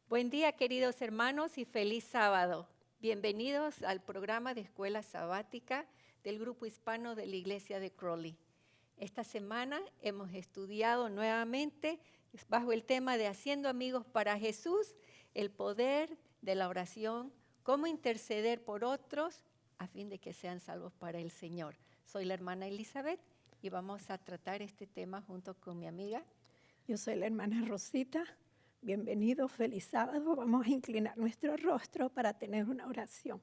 Buen día, queridos hermanos, y feliz sábado. Bienvenidos al programa de Escuela Sabática del Grupo Hispano de la Iglesia de Crowley. Esta semana hemos estudiado nuevamente bajo el tema de Haciendo amigos para Jesús, el poder de la oración, cómo interceder por otros a fin de que sean salvos para el Señor. Soy la hermana Elizabeth y vamos a tratar este tema junto con mi amiga. Yo soy la hermana Rosita. Bienvenido, feliz sábado. Vamos a inclinar nuestro rostro para tener una oración.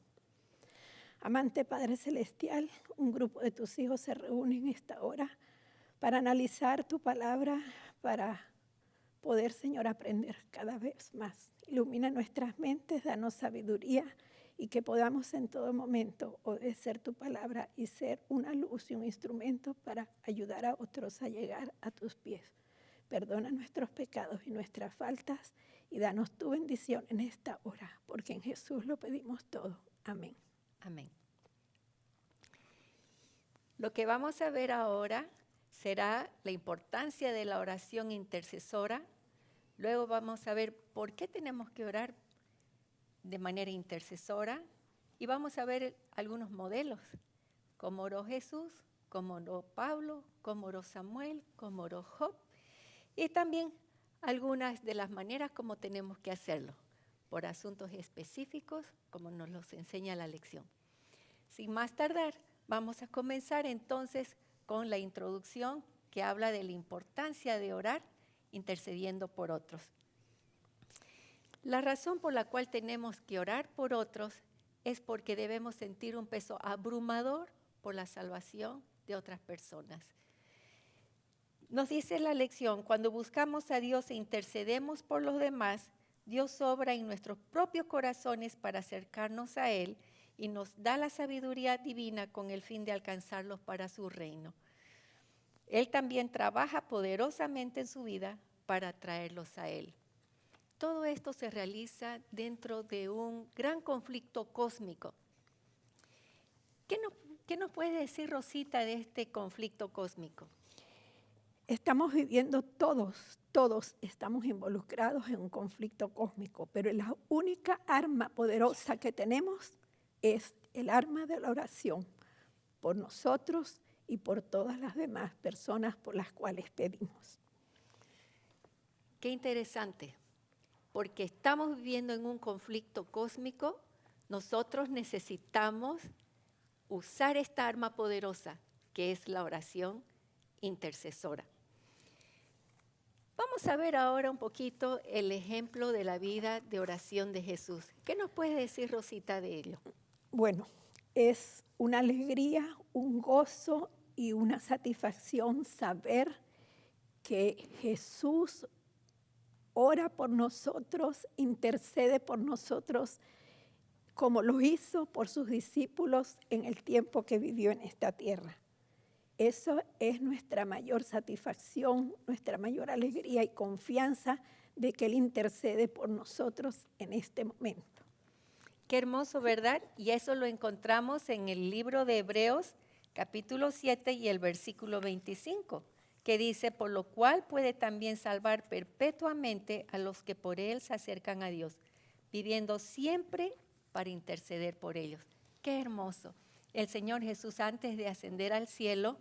Amante Padre Celestial, un grupo de tus hijos se reúne en esta hora para analizar tu palabra, para poder, Señor, aprender cada vez más. Ilumina nuestras mentes, danos sabiduría y que podamos en todo momento obedecer tu palabra y ser una luz y un instrumento para ayudar a otros a llegar a tus pies. Perdona nuestros pecados y nuestras faltas y danos tu bendición en esta hora, porque en Jesús lo pedimos todo. Amén. Amén. Lo que vamos a ver ahora será la importancia de la oración intercesora. Luego vamos a ver por qué tenemos que orar de manera intercesora y vamos a ver algunos modelos, cómo oró Jesús, cómo oró Pablo, cómo oró Samuel, cómo oró Job y también algunas de las maneras como tenemos que hacerlo, por asuntos específicos como nos los enseña la lección. Sin más tardar, vamos a comenzar entonces con la introducción que habla de la importancia de orar intercediendo por otros. La razón por la cual tenemos que orar por otros es porque debemos sentir un peso abrumador por la salvación de otras personas. Nos dice la lección, cuando buscamos a Dios e intercedemos por los demás, Dios obra en nuestros propios corazones para acercarnos a Él y nos da la sabiduría divina con el fin de alcanzarlos para su reino. Él también trabaja poderosamente en su vida para traerlos a Él. Todo esto se realiza dentro de un gran conflicto cósmico. ¿Qué nos puede decir Rosita de este conflicto cósmico? Estamos viviendo todos estamos involucrados en un conflicto cósmico, pero la única arma poderosa que tenemos es el arma de la oración por nosotros y por todas las demás personas por las cuales pedimos. Qué interesante, porque estamos viviendo en un conflicto cósmico, nosotros necesitamos usar esta arma poderosa que es la oración intercesora. Vamos a ver ahora un poquito el ejemplo de la vida de oración de Jesús. ¿Qué nos puede decir Rosita de ello? Bueno, es una alegría, un gozo y una satisfacción saber que Jesús ora por nosotros, intercede por nosotros, como lo hizo por sus discípulos en el tiempo que vivió en esta tierra. Eso es nuestra mayor satisfacción, nuestra mayor alegría y confianza de que Él intercede por nosotros en este momento. Qué hermoso, ¿verdad? Y eso lo encontramos en el libro de Hebreos, capítulo 7 y el versículo 25, que dice, por lo cual puede también salvar perpetuamente a los que por Él se acercan a Dios, pidiendo siempre para interceder por ellos. Qué hermoso. El Señor Jesús, antes de ascender al cielo,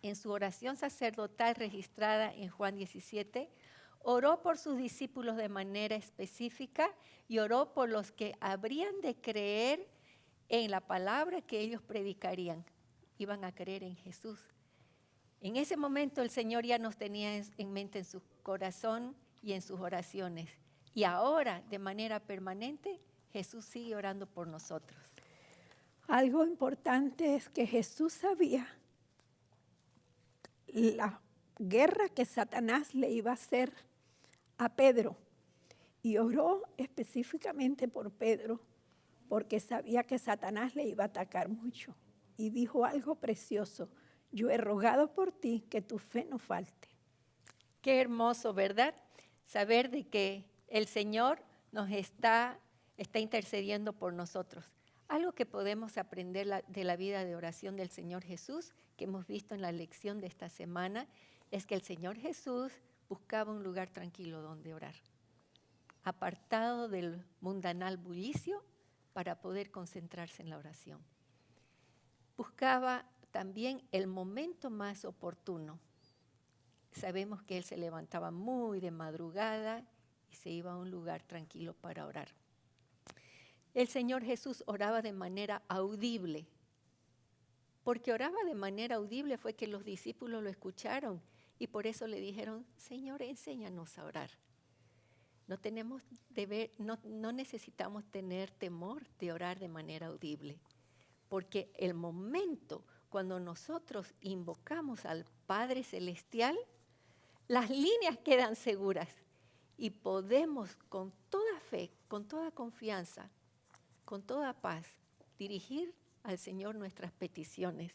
en su oración sacerdotal registrada en Juan 17, oró por sus discípulos de manera específica y oró por los que habrían de creer en la palabra que ellos predicarían. Iban a creer en Jesús. En ese momento el Señor ya nos tenía en mente en su corazón y en sus oraciones. Y ahora, de manera permanente, Jesús sigue orando por nosotros. Algo importante es que Jesús sabía la guerra que Satanás le iba a hacer a Pedro y oró específicamente por Pedro porque sabía que Satanás le iba a atacar mucho y dijo algo precioso: yo he rogado por ti que tu fe no falte. Qué hermoso, ¿verdad? Saber de que el Señor nos está intercediendo por nosotros. Algo que podemos aprender de la vida de oración del Señor Jesús, que hemos visto en la lección de esta semana, es que el Señor Jesús buscaba un lugar tranquilo donde orar. apartado del mundanal bullicio para poder concentrarse en la oración. Buscaba también el momento más oportuno. Sabemos que él se levantaba muy de madrugada y se iba a un lugar tranquilo para orar. El Señor Jesús oraba de manera audible. Porque oraba de manera audible fue que los discípulos lo escucharon y por eso le dijeron, Señor, enséñanos a orar. No necesitamos tener temor de orar de manera audible, porque el momento cuando nosotros invocamos al Padre Celestial, las líneas quedan seguras y podemos con toda fe, con toda confianza, con toda paz, dirigir al Señor nuestras peticiones.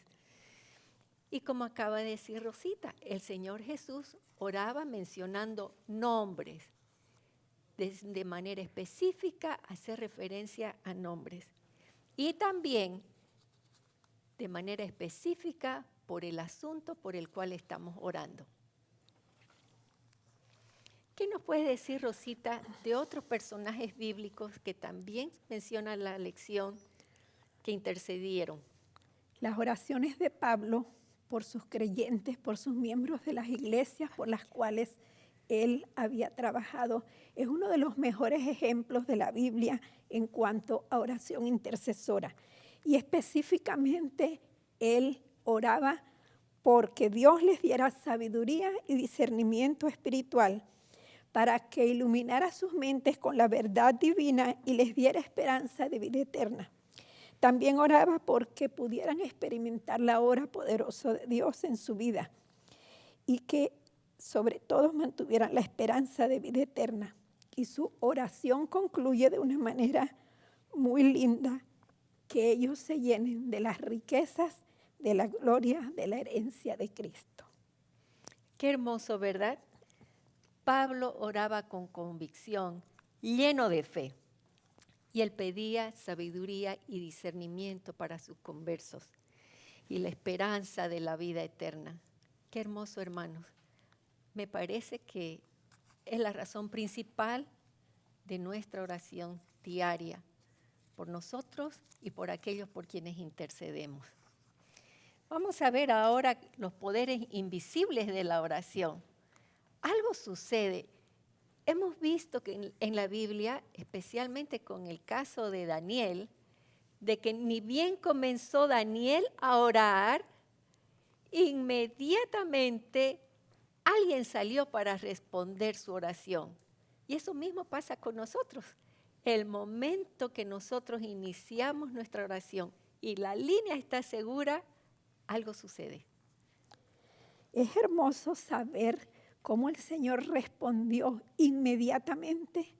Y como acaba de decir Rosita, el Señor Jesús oraba mencionando nombres, de manera específica hacer referencia a nombres. Y también de manera específica por el asunto por el cual estamos orando. ¿Qué nos puede decir Rosita de otros personajes bíblicos que también menciona la lección que intercedieron? Las oraciones de Pablo por sus creyentes, por sus miembros de las iglesias por las cuales él había trabajado, es uno de los mejores ejemplos de la Biblia en cuanto a oración intercesora. Y específicamente él oraba porque Dios les diera sabiduría y discernimiento espiritual para que iluminara sus mentes con la verdad divina y les diera esperanza de vida eterna. También oraba porque pudieran experimentar la obra poderosa de Dios en su vida y que sobre todo mantuvieran la esperanza de vida eterna. Y su oración concluye de una manera muy linda, que ellos se llenen de las riquezas, de la gloria, de la herencia de Cristo. Qué hermoso, ¿verdad? Pablo oraba con convicción, lleno de fe. Y él pedía sabiduría y discernimiento para sus conversos y la esperanza de la vida eterna. Qué hermoso, hermanos. Me parece que es la razón principal de nuestra oración diaria, por nosotros y por aquellos por quienes intercedemos. Vamos a ver ahora los poderes invisibles de la oración. Algo sucede. Hemos visto que en la Biblia, especialmente con el caso de Daniel, de que ni bien comenzó Daniel a orar, inmediatamente alguien salió para responder su oración. Y eso mismo pasa con nosotros. El momento que nosotros iniciamos nuestra oración y la línea está segura, algo sucede. Es hermoso saber cómo el Señor respondió inmediatamente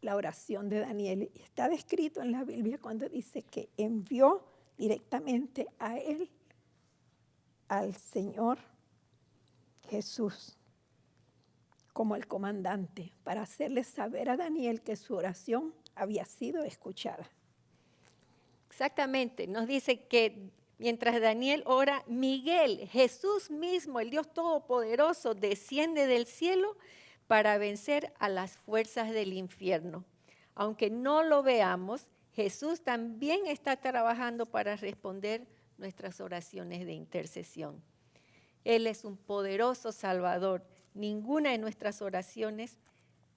la oración de Daniel. Está descrito en la Biblia cuando dice que envió directamente a él, al Señor Jesús, como el comandante, para hacerle saber a Daniel que su oración había sido escuchada. Exactamente, nos dice que mientras Daniel ora, Miguel, Jesús mismo, el Dios Todopoderoso, desciende del cielo para vencer a las fuerzas del infierno. Aunque no lo veamos, Jesús también está trabajando para responder nuestras oraciones de intercesión. Él es un poderoso Salvador. Ninguna de nuestras oraciones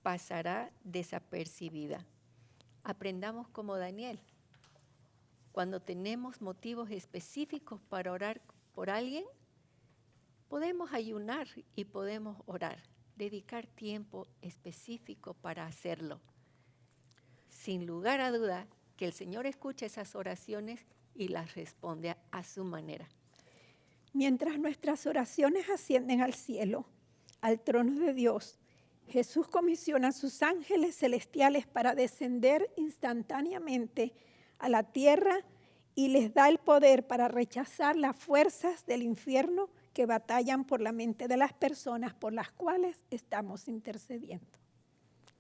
pasará desapercibida. Aprendamos como Daniel. Cuando tenemos motivos específicos para orar por alguien, podemos ayunar y podemos orar, dedicar tiempo específico para hacerlo. Sin lugar a duda que el Señor escucha esas oraciones y las responde a su manera. Mientras nuestras oraciones ascienden al cielo, al trono de Dios, Jesús comisiona a sus ángeles celestiales para descender instantáneamente a la tierra y les da el poder para rechazar las fuerzas del infierno que batallan por la mente de las personas por las cuales estamos intercediendo.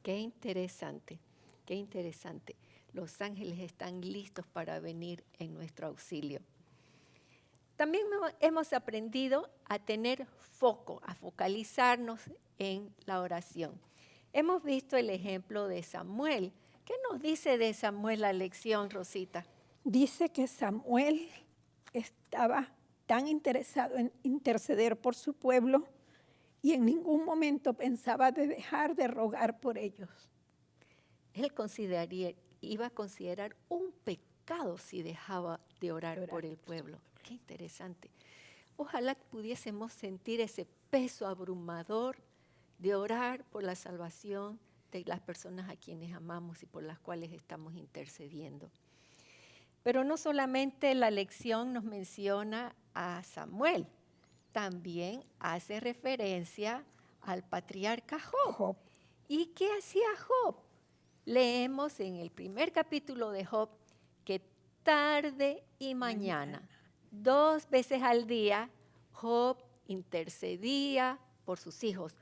Qué interesante, qué interesante. Los ángeles están listos para venir en nuestro auxilio. También hemos aprendido a tener foco, a focalizarnos en la oración. Hemos visto el ejemplo de Samuel. ¿Qué nos dice de Samuel la lección, Rosita? Dice que Samuel estaba tan interesado en interceder por su pueblo y en ningún momento pensaba de dejar de rogar por ellos. Él iba a considerar un pecado si dejaba de orar por el pueblo. Qué interesante. Ojalá pudiésemos sentir ese peso abrumador de orar por la salvación de las personas a quienes amamos y por las cuales estamos intercediendo. Pero no solamente la lección nos menciona a Samuel, también hace referencia al patriarca Job. ¿Y qué hacía Job? Leemos en el primer capítulo de Job que tarde y mañana, 2 veces al día, Job intercedía por sus hijos,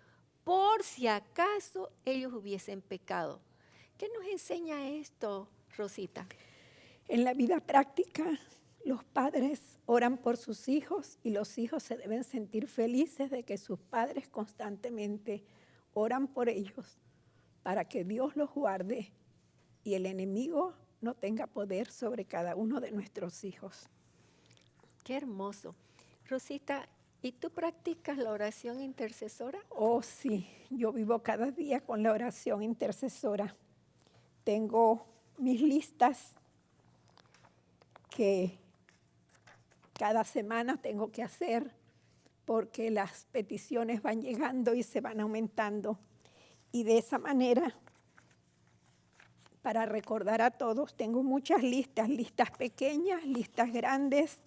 por si acaso ellos hubiesen pecado. ¿Qué nos enseña esto, Rosita? En la vida práctica, los padres oran por sus hijos y los hijos se deben sentir felices de que sus padres constantemente oran por ellos para que Dios los guarde y el enemigo no tenga poder sobre cada uno de nuestros hijos. Qué hermoso. Rosita, ¿y tú practicas la oración intercesora? Oh, sí, yo vivo cada día con la oración intercesora. Tengo mis listas que cada semana tengo que hacer porque las peticiones van llegando y se van aumentando. Y de esa manera, para recordar a todos, tengo muchas listas, listas pequeñas, listas grandes,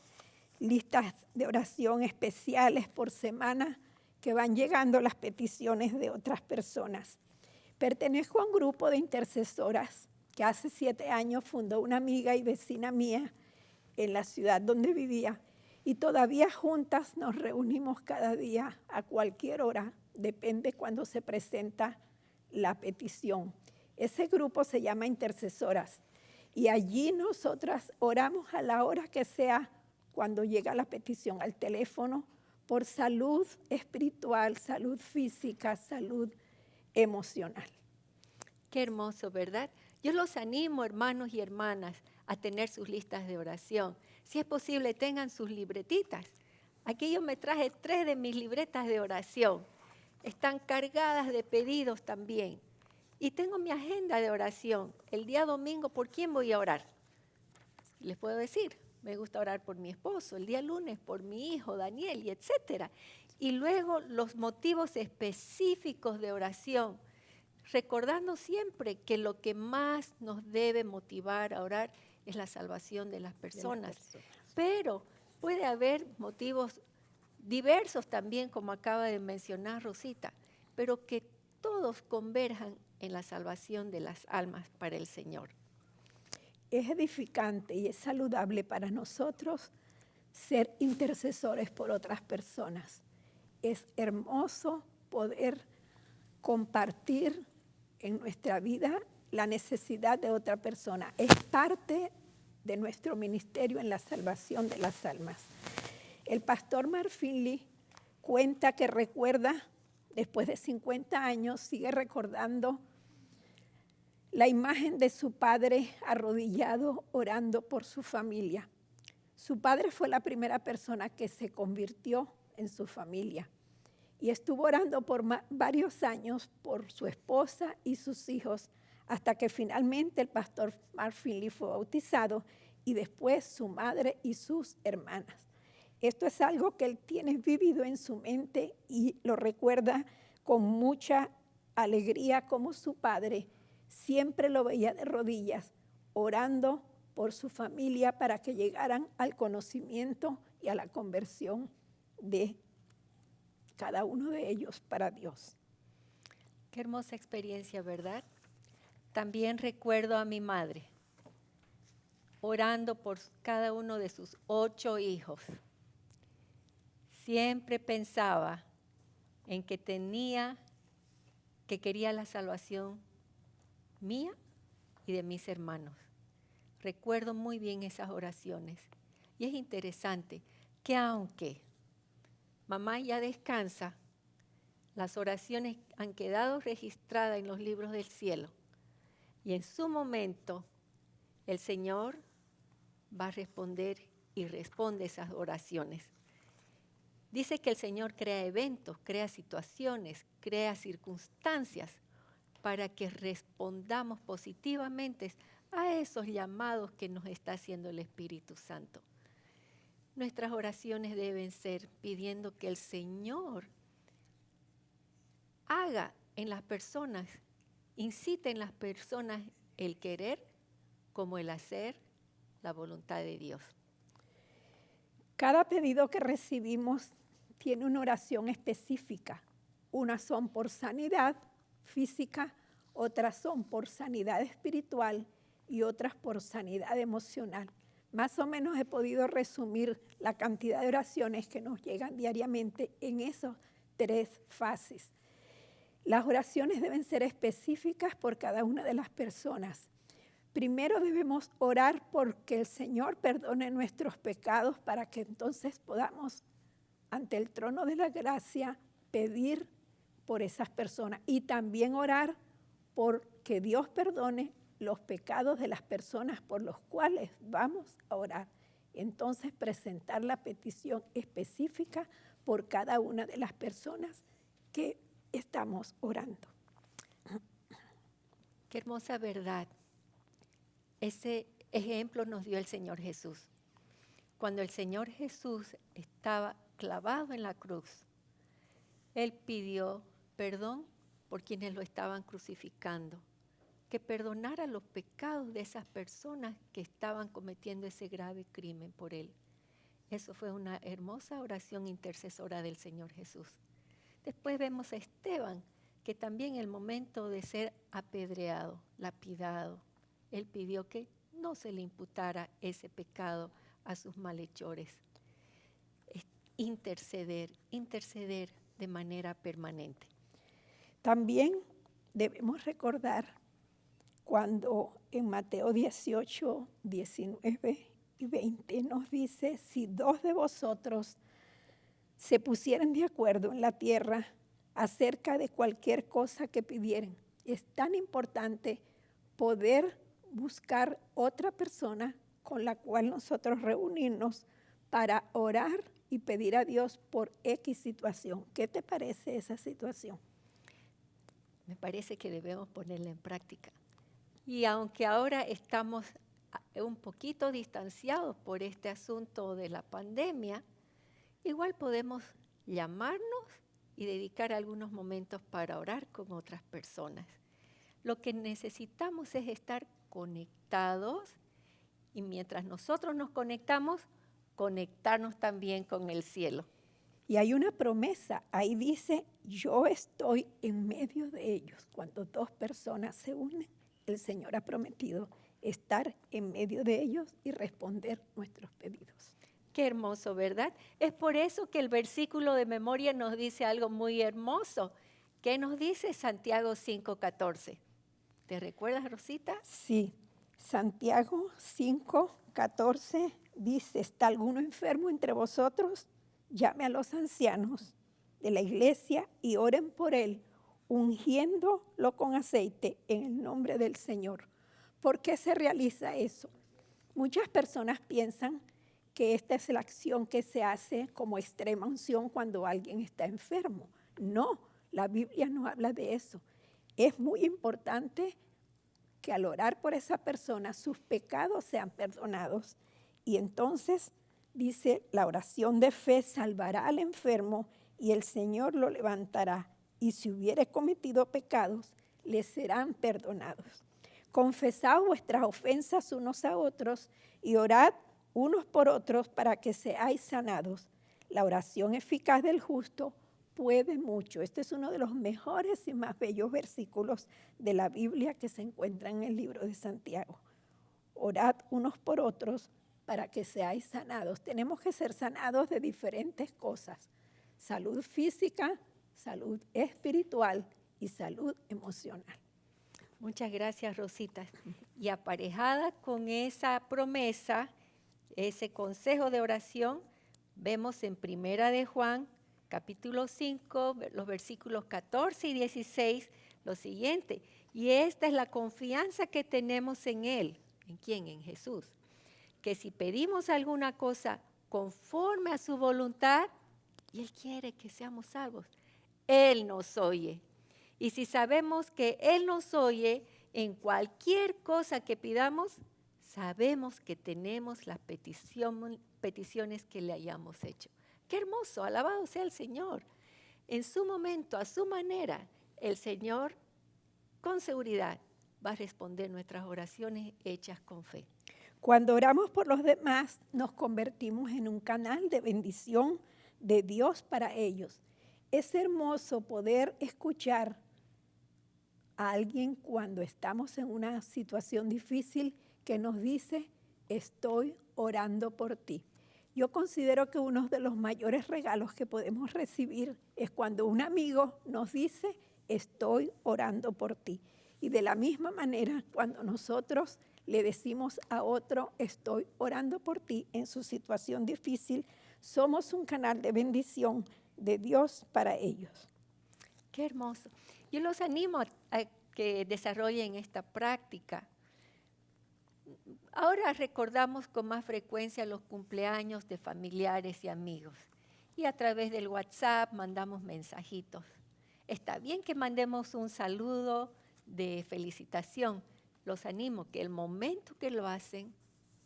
listas de oración especiales por semana que van llegando las peticiones de otras personas. Pertenezco a un grupo de intercesoras que hace 7 años fundó una amiga y vecina mía en la ciudad donde vivía, y todavía juntas nos reunimos cada día a cualquier hora, depende cuando se presenta la petición. Ese grupo se llama Intercesoras y allí nosotras oramos a la hora que sea cuando llega la petición al teléfono por salud espiritual, salud física, salud emocional. Qué hermoso, ¿verdad? Yo los animo, hermanos y hermanas, a tener sus listas de oración. Si es posible, tengan sus libretitas. Aquí yo me traje 3 de mis libretas de oración. Están cargadas de pedidos también. Y tengo mi agenda de oración. El día domingo, ¿por quién voy a orar? Les puedo decir, me gusta orar por mi esposo. El día lunes, por mi hijo, Daniel, y etcétera. Y luego los motivos específicos de oración. Recordando siempre que lo que más nos debe motivar a orar es la salvación de las personas. Pero puede haber motivos diversos también, como acaba de mencionar Rosita, pero que todos converjan en la salvación de las almas para el Señor. Es edificante y es saludable para nosotros ser intercesores por otras personas. Es hermoso poder compartir en nuestra vida la necesidad de otra persona. Es parte de nuestro ministerio en la salvación de las almas. El pastor Mark Finley cuenta que recuerda, después de 50 años, sigue recordando la imagen de su padre arrodillado orando por su familia. Su padre fue la primera persona que se convirtió en su familia y estuvo orando por varios años por su esposa y sus hijos hasta que finalmente el pastor Mark Finley fue bautizado y después su madre y sus hermanas. Esto es algo que él tiene vivido en su mente y lo recuerda con mucha alegría como su padre siempre lo veía de rodillas orando por su familia para que llegaran al conocimiento y a la conversión de cada uno de ellos para Dios. Qué hermosa experiencia, ¿verdad? También recuerdo a mi madre orando por cada uno de sus 8 hijos. Siempre pensaba en que quería la salvación mía y de mis hermanos. Recuerdo muy bien esas oraciones. Y es interesante que aunque mamá ya descansa, Las oraciones han quedado registradas en los libros del cielo. Y en su momento, el Señor va a responder y responde esas oraciones. Dice que el Señor crea eventos, crea situaciones, crea circunstancias para que respondamos positivamente a esos llamados que nos está haciendo el Espíritu Santo. Nuestras oraciones deben ser pidiendo que el Señor haga en las personas, incite en las personas el querer como el hacer la voluntad de Dios. Cada pedido que recibimos tiene una oración específica. Unas son por sanidad física, otras son por sanidad espiritual y otras por sanidad emocional. Más o menos he podido resumir la cantidad de oraciones que nos llegan diariamente en esas 3 fases. Las oraciones deben ser específicas por cada una de las personas. Primero debemos orar porque el Señor perdone nuestros pecados para que entonces podamos, ante el trono de la gracia, pedir por esas personas. Y también orar por que Dios perdone los pecados de las personas por los cuales vamos a orar. Entonces presentar la petición específica por cada una de las personas que estamos orando. Qué hermosa verdad. Ese ejemplo nos dio el Señor Jesús. Cuando el Señor Jesús estaba clavado en la cruz, Él pidió perdón por quienes lo estaban crucificando, que perdonara los pecados de esas personas que estaban cometiendo ese grave crimen por Él. Eso fue una hermosa oración intercesora del Señor Jesús. Después vemos a Esteban, que también en el momento de ser apedreado, lapidado, él pidió que no se le imputara ese pecado a sus malhechores. Interceder de manera permanente. También debemos recordar cuando en Mateo 18, 19 y 20 nos dice, si 2 de vosotros se pusieran de acuerdo en la tierra acerca de cualquier cosa que pidieren, es tan importante poder buscar otra persona con la cual nosotros reunirnos para orar y pedir a Dios por X situación. ¿Qué te parece esa situación? Me parece que debemos ponerla en práctica. Y aunque ahora estamos un poquito distanciados por este asunto de la pandemia, igual podemos llamarnos y dedicar algunos momentos para orar con otras personas. Lo que necesitamos es estar conectados y mientras nosotros nos conectamos, conectarnos también con el cielo. Y hay una promesa, ahí dice, yo estoy en medio de ellos. Cuando 2 personas se unen, el Señor ha prometido estar en medio de ellos y responder nuestros pedidos. Qué hermoso, ¿verdad? Es por eso que el versículo de memoria nos dice algo muy hermoso. ¿Qué nos dice Santiago 5:14? ¿Te recuerdas, Rosita? Sí, Santiago 5:14 dice, ¿está alguno enfermo entre vosotros? Llame a los ancianos de la iglesia y oren por él, ungiéndolo con aceite en el nombre del Señor. ¿Por qué se realiza eso? Muchas personas piensan que esta es la acción que se hace como extrema unción cuando alguien está enfermo. No, la Biblia no habla de eso. Es muy importante que al orar por esa persona sus pecados sean perdonados. Y entonces dice, la oración de fe salvará al enfermo y el Señor lo levantará. Y si hubiere cometido pecados, le serán perdonados. Confesad vuestras ofensas unos a otros y orad unos por otros para que seáis sanados. La oración eficaz del justo puede mucho. Este es uno de los mejores y más bellos versículos de la Biblia que se encuentra en el libro de Santiago. Orad unos por otros para que seáis sanados. Tenemos que ser sanados de diferentes cosas. Salud física, salud espiritual y salud emocional. Muchas gracias, Rosita. Y aparejada con esa promesa, ese consejo de oración, vemos en Primera de Juan, capítulo 5, los versículos 14 y 16, lo siguiente. Y esta es la confianza que tenemos en Él. ¿En quién? En Jesús. Que si pedimos alguna cosa conforme a su voluntad, y Él quiere que seamos salvos, Él nos oye. Y si sabemos que Él nos oye en cualquier cosa que pidamos, sabemos que tenemos las peticiones que le hayamos hecho. ¡Qué hermoso! Alabado sea el Señor. En su momento, a su manera, el Señor con seguridad va a responder nuestras oraciones hechas con fe. Cuando oramos por los demás, nos convertimos en un canal de bendición de Dios para ellos. Es hermoso poder escuchar a alguien cuando estamos en una situación difícil que nos dice, estoy orando por ti. Yo considero que uno de los mayores regalos que podemos recibir es cuando un amigo nos dice, estoy orando por ti. Y de la misma manera, cuando nosotros le decimos a otro, estoy orando por ti en su situación difícil, somos un canal de bendición de Dios para ellos. Qué hermoso. Yo los animo a que desarrollen esta práctica. Ahora recordamos con más frecuencia los cumpleaños de familiares y amigos. Y a través del WhatsApp mandamos mensajitos. Está bien que mandemos un saludo de felicitación. Los animo que el momento que lo hacen,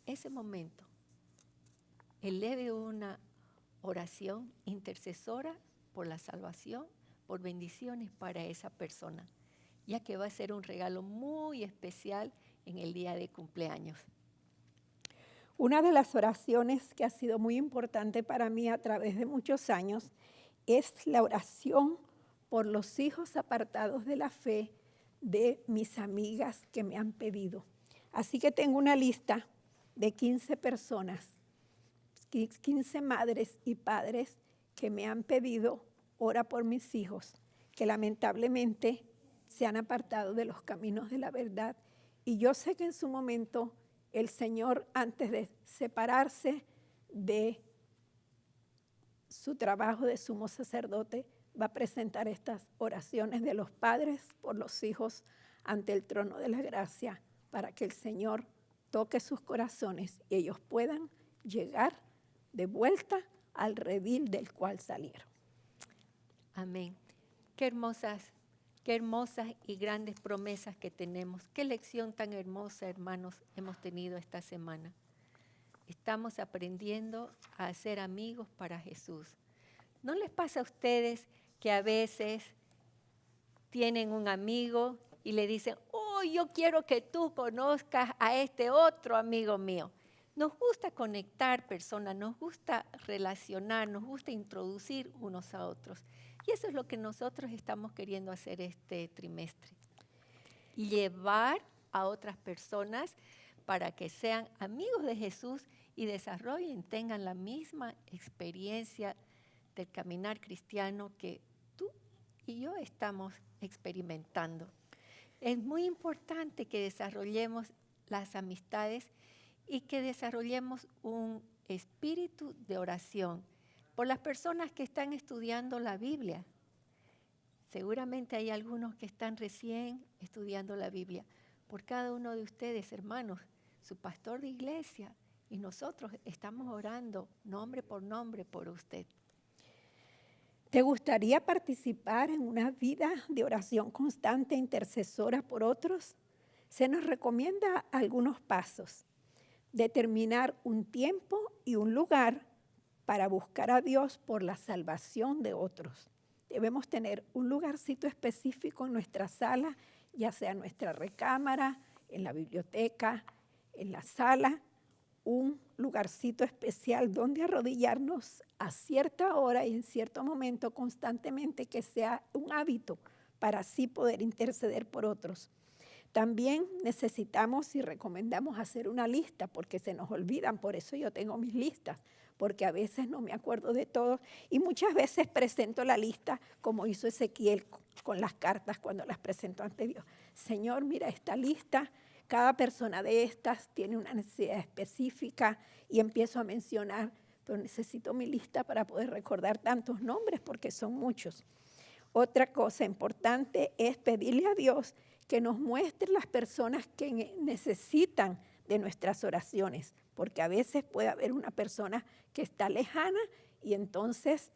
ese momento, eleve una oración intercesora por la salvación, por bendiciones para esa persona, ya que va a ser un regalo muy especial en el día de cumpleaños. Una de las oraciones que ha sido muy importante para mí a través de muchos años es la oración por los hijos apartados de la fe de mis amigas que me han pedido. Así que tengo una lista de 15 personas, 15 madres y padres que me han pedido ora por mis hijos, que lamentablemente se han apartado de los caminos de la verdad. Y yo sé que en su momento el Señor, antes de separarse de su trabajo de sumo sacerdote, va a presentar estas oraciones de los padres por los hijos ante el trono de la gracia, para que el Señor toque sus corazones y ellos puedan llegar de vuelta al redil del cual salieron. Amén. Qué hermosas y grandes promesas que tenemos. Qué lección tan hermosa, hermanos, hemos tenido esta semana. Estamos aprendiendo a ser amigos para Jesús. ¿No les pasa a ustedes que a veces tienen un amigo y le dicen, oh, yo quiero que tú conozcas a este otro amigo mío? Nos gusta conectar personas, nos gusta relacionar, nos gusta introducir unos a otros. Y eso es lo que nosotros estamos queriendo hacer este trimestre. Llevar a otras personas para que sean amigos de Jesús y desarrollen, tengan la misma experiencia del caminar cristiano que tú y yo estamos experimentando. Es muy importante que desarrollemos las amistades y que desarrollemos un espíritu de oración por las personas que están estudiando la Biblia. Seguramente hay algunos que están recién estudiando la Biblia. Por cada uno de ustedes, hermanos, su pastor de iglesia y nosotros estamos orando nombre por usted. ¿Te gustaría participar en una vida de oración constante e intercesora por otros? Se nos recomienda algunos pasos. Determinar un tiempo y un lugar para buscar a Dios por la salvación de otros. Debemos tener un lugarcito específico en nuestra sala, ya sea en nuestra recámara, en la biblioteca, en la sala, un lugarcito especial donde arrodillarnos a cierta hora y en cierto momento constantemente, que sea un hábito para así poder interceder por otros. También necesitamos y recomendamos hacer una lista porque se nos olvidan, por eso yo tengo mis listas, porque a veces no me acuerdo de todo y muchas veces presento la lista como hizo Ezequiel con las cartas cuando las presentó ante Dios. Señor, mira esta lista, cada persona de estas tiene una necesidad específica y empiezo a mencionar pero necesito mi lista para poder recordar tantos nombres porque son muchos. Otra cosa importante es pedirle a Dios que nos muestre las personas que necesitan de nuestras oraciones, porque a veces puede haber una persona que está lejana y entonces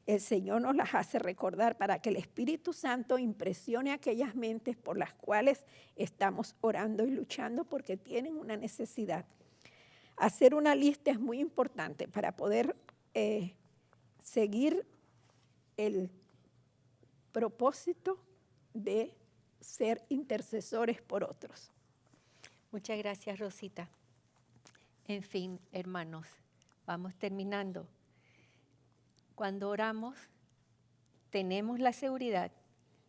el Señor nos las hace recordar para que el Espíritu Santo impresione aquellas mentes por las cuales estamos orando y luchando porque tienen una necesidad. Hacer una lista es muy importante para poder seguir el propósito de ser intercesores por otros. Muchas gracias, Rosita. En fin, hermanos, vamos terminando. Cuando oramos, tenemos la seguridad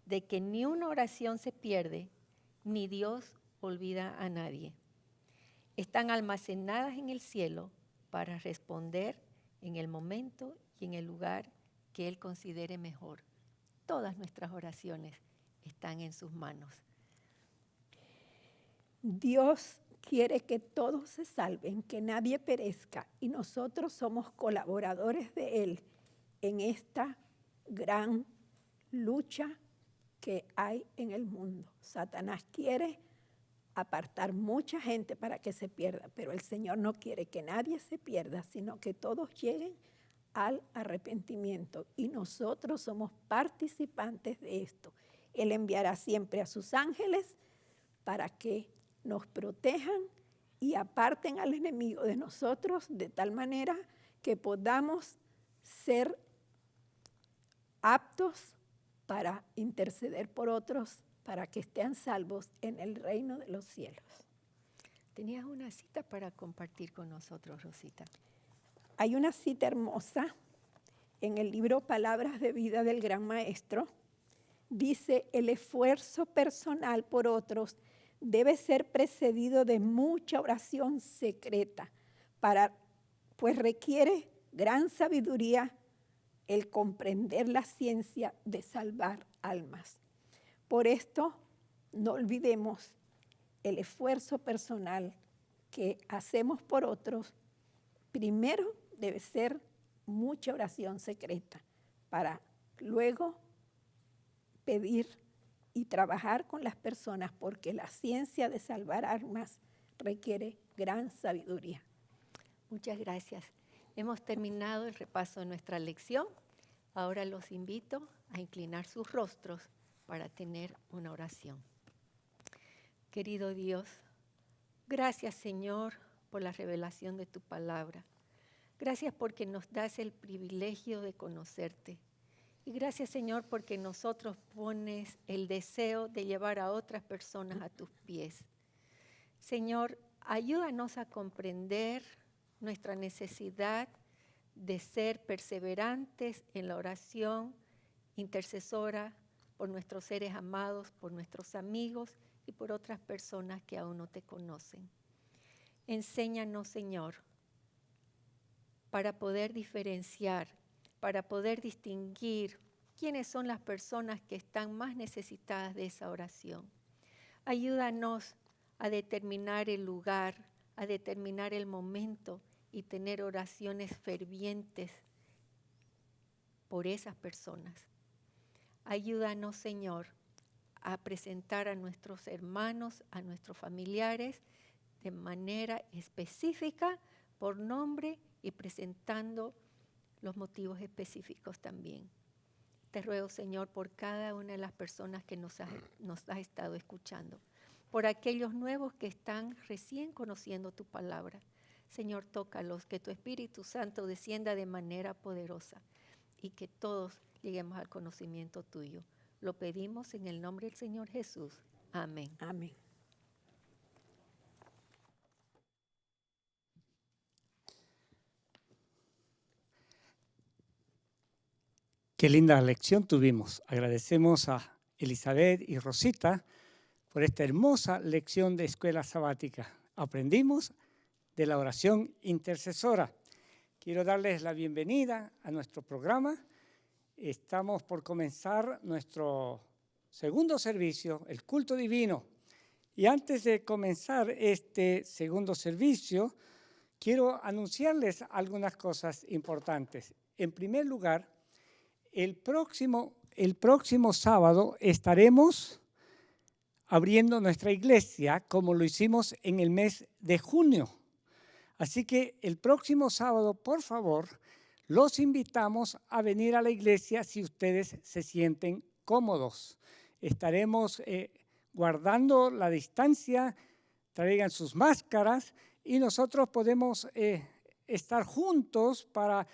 de que ni una oración se pierde, ni Dios olvida a nadie. Están almacenadas en el cielo para responder en el momento y en el lugar que Él considere mejor. Todas nuestras oraciones están en sus manos. Dios quiere que todos se salven, que nadie perezca, y nosotros somos colaboradores de Él en esta gran lucha que hay en el mundo. Satanás quiere apartar mucha gente para que se pierda, pero el Señor no quiere que nadie se pierda, sino que todos lleguen al arrepentimiento, y nosotros somos participantes de esto. Él enviará siempre a sus ángeles para que nos protejan y aparten al enemigo de nosotros de tal manera que podamos ser aptos para interceder por otros, para que estén salvos en el reino de los cielos. Tenías una cita para compartir con nosotros, Rosita. Hay una cita hermosa en el libro Palabras de Vida del Gran Maestro. Dice: el esfuerzo personal por otros debe ser precedido de mucha oración secreta, pues requiere gran sabiduría el comprender la ciencia de salvar almas. Por esto, no olvidemos el esfuerzo personal que hacemos por otros. Primero debe ser mucha oración secreta para luego pedir y trabajar con las personas, porque la ciencia de salvar almas requiere gran sabiduría. Muchas gracias. Hemos terminado el repaso de nuestra lección. Ahora los invito a inclinar sus rostros para tener una oración. Querido Dios, gracias, Señor, por la revelación de tu palabra. Gracias porque nos das el privilegio de conocerte. Y gracias, Señor, porque nosotros pones el deseo de llevar a otras personas a tus pies. Señor, ayúdanos a comprender nuestra necesidad de ser perseverantes en la oración intercesora por nuestros seres amados, por nuestros amigos y por otras personas que aún no te conocen. Enséñanos, Señor, para poder diferenciar, para poder distinguir quiénes son las personas que están más necesitadas de esa oración. Ayúdanos a determinar el lugar, a determinar el momento y tener oraciones fervientes por esas personas. Ayúdanos, Señor, a presentar a nuestros hermanos, a nuestros familiares de manera específica, por nombre y presentando los motivos específicos también. Te ruego, Señor, por cada una de las personas que nos has estado escuchando, por aquellos nuevos que están recién conociendo tu palabra. Señor, tócalos, que tu Espíritu Santo descienda de manera poderosa y que todos lleguemos al conocimiento tuyo. Lo pedimos en el nombre del Señor Jesús. Amén. Amén. Qué linda lección tuvimos. Agradecemos a Elizabeth y Rosita por esta hermosa lección de escuela sabática. Aprendimos de la oración intercesora. Quiero darles la bienvenida a nuestro programa. Estamos por comenzar nuestro segundo servicio, el culto divino. Y antes de comenzar este segundo servicio, quiero anunciarles algunas cosas importantes. En primer lugar, el próximo sábado estaremos abriendo nuestra iglesia como lo hicimos en el mes de junio. Así que el próximo sábado, por favor, los invitamos a venir a la iglesia si ustedes se sienten cómodos. Estaremos guardando la distancia, traigan sus máscaras y nosotros podemos estar juntos para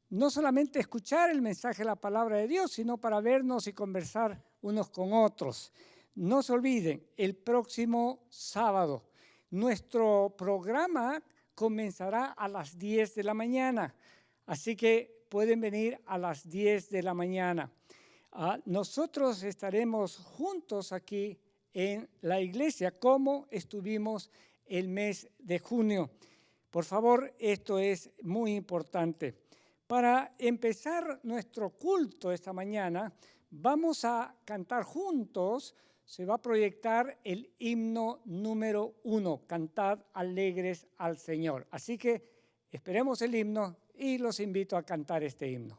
no solamente escuchar el mensaje de la palabra de Dios, sino para vernos y conversar unos con otros. No se olviden, el próximo sábado nuestro programa comenzará a las 10 de la mañana, así que pueden venir a las 10 de la mañana. Nosotros estaremos juntos aquí en la iglesia como estuvimos el mes de junio. Por favor, esto es muy importante. Para empezar nuestro culto esta mañana, vamos a cantar juntos. Se va a proyectar el himno número 1, Cantad alegres al Señor. Así que esperemos el himno y los invito a cantar este himno.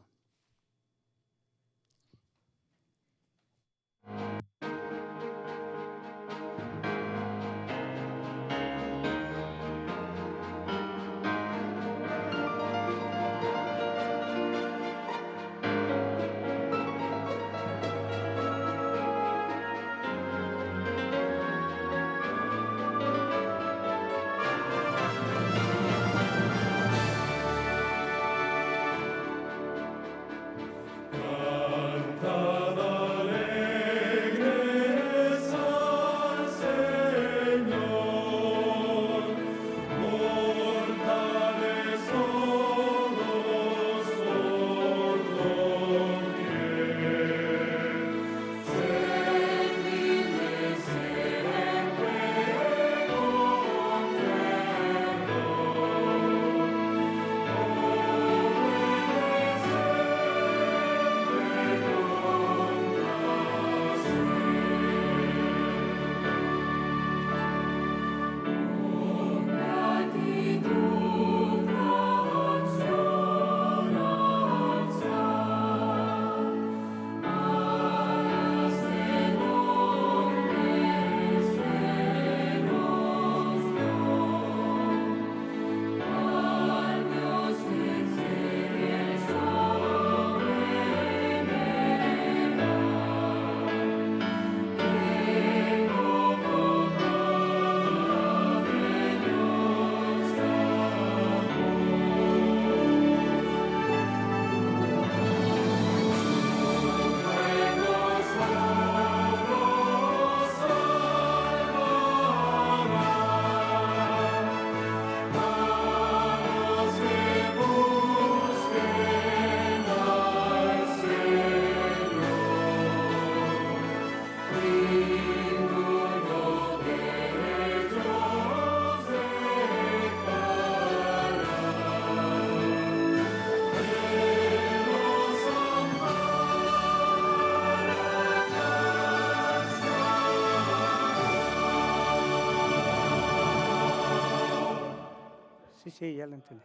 Sí, ya lo entendí.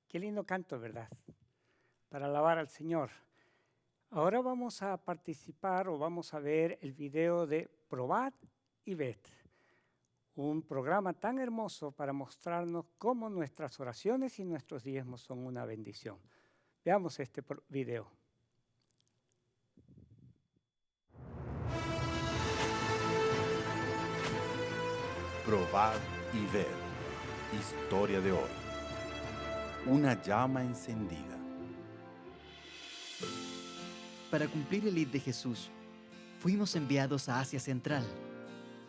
Qué lindo canto, ¿verdad? Para alabar al Señor. Ahora vamos a participar o vamos a ver el video de Probad y Ved, un programa tan hermoso para mostrarnos cómo nuestras oraciones y nuestros diezmos son una bendición. Veamos este video. Probad y ved. Historia de hoy. Una llama encendida. Para cumplir el ID de Jesús, fuimos enviados a Asia Central,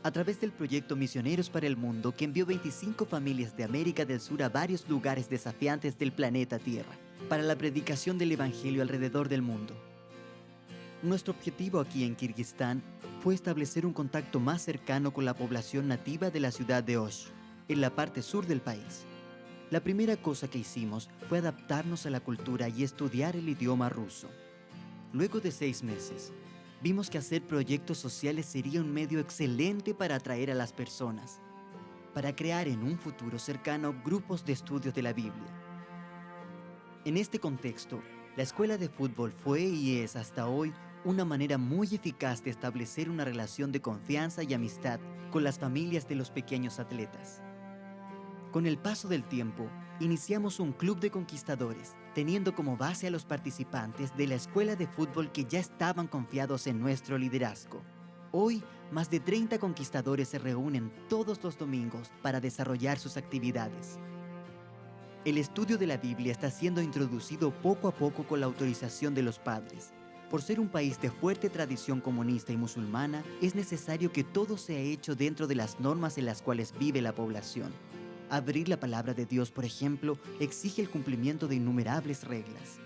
a través del proyecto Misioneros para el Mundo, que envió 25 familias de América del Sur a varios lugares desafiantes del planeta Tierra, para la predicación del Evangelio alrededor del mundo. Nuestro objetivo aquí en Kirguistán fue establecer un contacto más cercano con la población nativa de la ciudad de Osh, en la parte sur del país. La primera cosa que hicimos fue adaptarnos a la cultura y estudiar el idioma ruso. Luego de 6 meses, vimos que hacer proyectos sociales sería un medio excelente para atraer a las personas, para crear en un futuro cercano grupos de estudios de la Biblia. En este contexto, la escuela de fútbol fue y es hasta hoy una manera muy eficaz de establecer una relación de confianza y amistad con las familias de los pequeños atletas. Con el paso del tiempo, iniciamos un club de conquistadores, teniendo como base a los participantes de la escuela de fútbol que ya estaban confiados en nuestro liderazgo. Hoy, más de 30 conquistadores se reúnen todos los domingos para desarrollar sus actividades. El estudio de la Biblia está siendo introducido poco a poco con la autorización de los padres. Por ser un país de fuerte tradición comunista y musulmana, es necesario que todo sea hecho dentro de las normas en las cuales vive la población. Abrir la palabra de Dios, por ejemplo, exige el cumplimiento de innumerables reglas.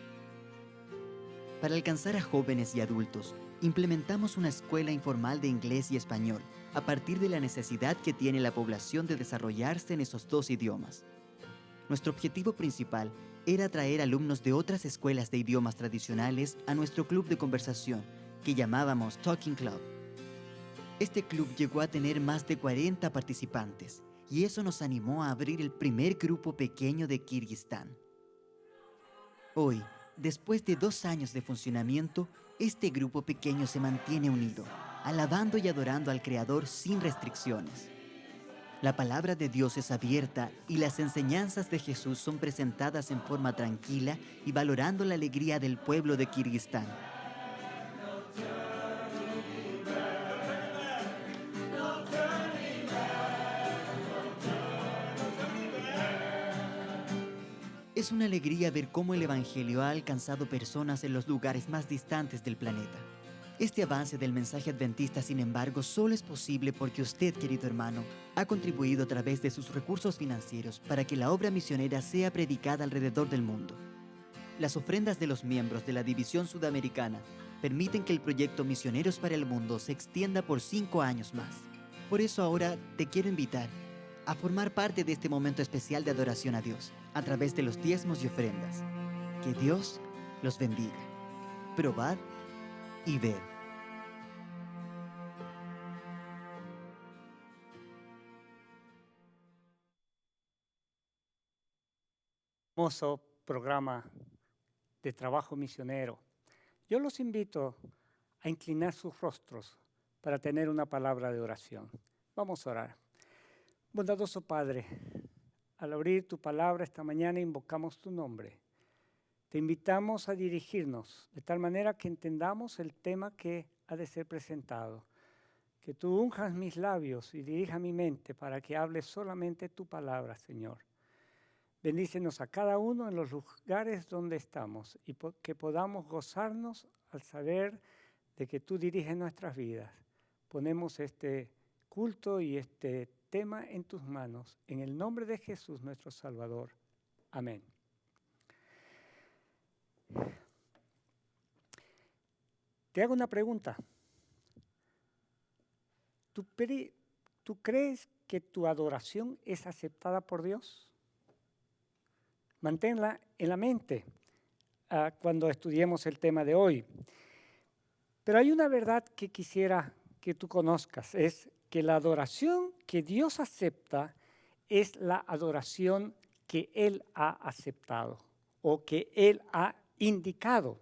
Para alcanzar a jóvenes y adultos, implementamos una escuela informal de inglés y español, a partir de la necesidad que tiene la población de desarrollarse en esos dos idiomas. Nuestro objetivo principal era atraer alumnos de otras escuelas de idiomas tradicionales a nuestro club de conversación, que llamábamos Talking Club. Este club llegó a tener más de 40 participantes, y eso nos animó a abrir el primer grupo pequeño de Kirguistán. Hoy, después de 2 años de funcionamiento, este grupo pequeño se mantiene unido, alabando y adorando al Creador sin restricciones. La palabra de Dios es abierta y las enseñanzas de Jesús son presentadas en forma tranquila y valorando la alegría del pueblo de Kirguistán. Es una alegría ver cómo el Evangelio ha alcanzado personas en los lugares más distantes del planeta. Este avance del mensaje adventista, sin embargo, solo es posible porque usted, querido hermano, ha contribuido a través de sus recursos financieros para que la obra misionera sea predicada alrededor del mundo. Las ofrendas de los miembros de la División Sudamericana permiten que el proyecto Misioneros para el Mundo se extienda por 5 años más. Por eso ahora te quiero invitar a formar parte de este momento especial de adoración a Dios a través de los diezmos y ofrendas. Que Dios los bendiga. Probad y ver. Hermoso programa de trabajo misionero. Yo los invito a inclinar sus rostros para tener una palabra de oración. Vamos a orar. Bondadoso Padre, al abrir tu palabra esta mañana invocamos tu nombre. Te invitamos a dirigirnos de tal manera que entendamos el tema que ha de ser presentado. Que tú unjas mis labios y dirija mi mente para que hable solamente tu palabra, Señor. Bendícenos a cada uno en los lugares donde estamos y que podamos gozarnos al saber de que tú diriges nuestras vidas. Ponemos este culto y este tema en tus manos, en el nombre de Jesús nuestro Salvador. Amén. Te hago una pregunta. ¿Tú crees que tu adoración es aceptada por Dios? Manténla en la mente cuando estudiemos el tema de hoy. Pero hay una verdad que quisiera que tú conozcas, es que la adoración que Dios acepta es la adoración que Él ha aceptado o que Él ha indicado,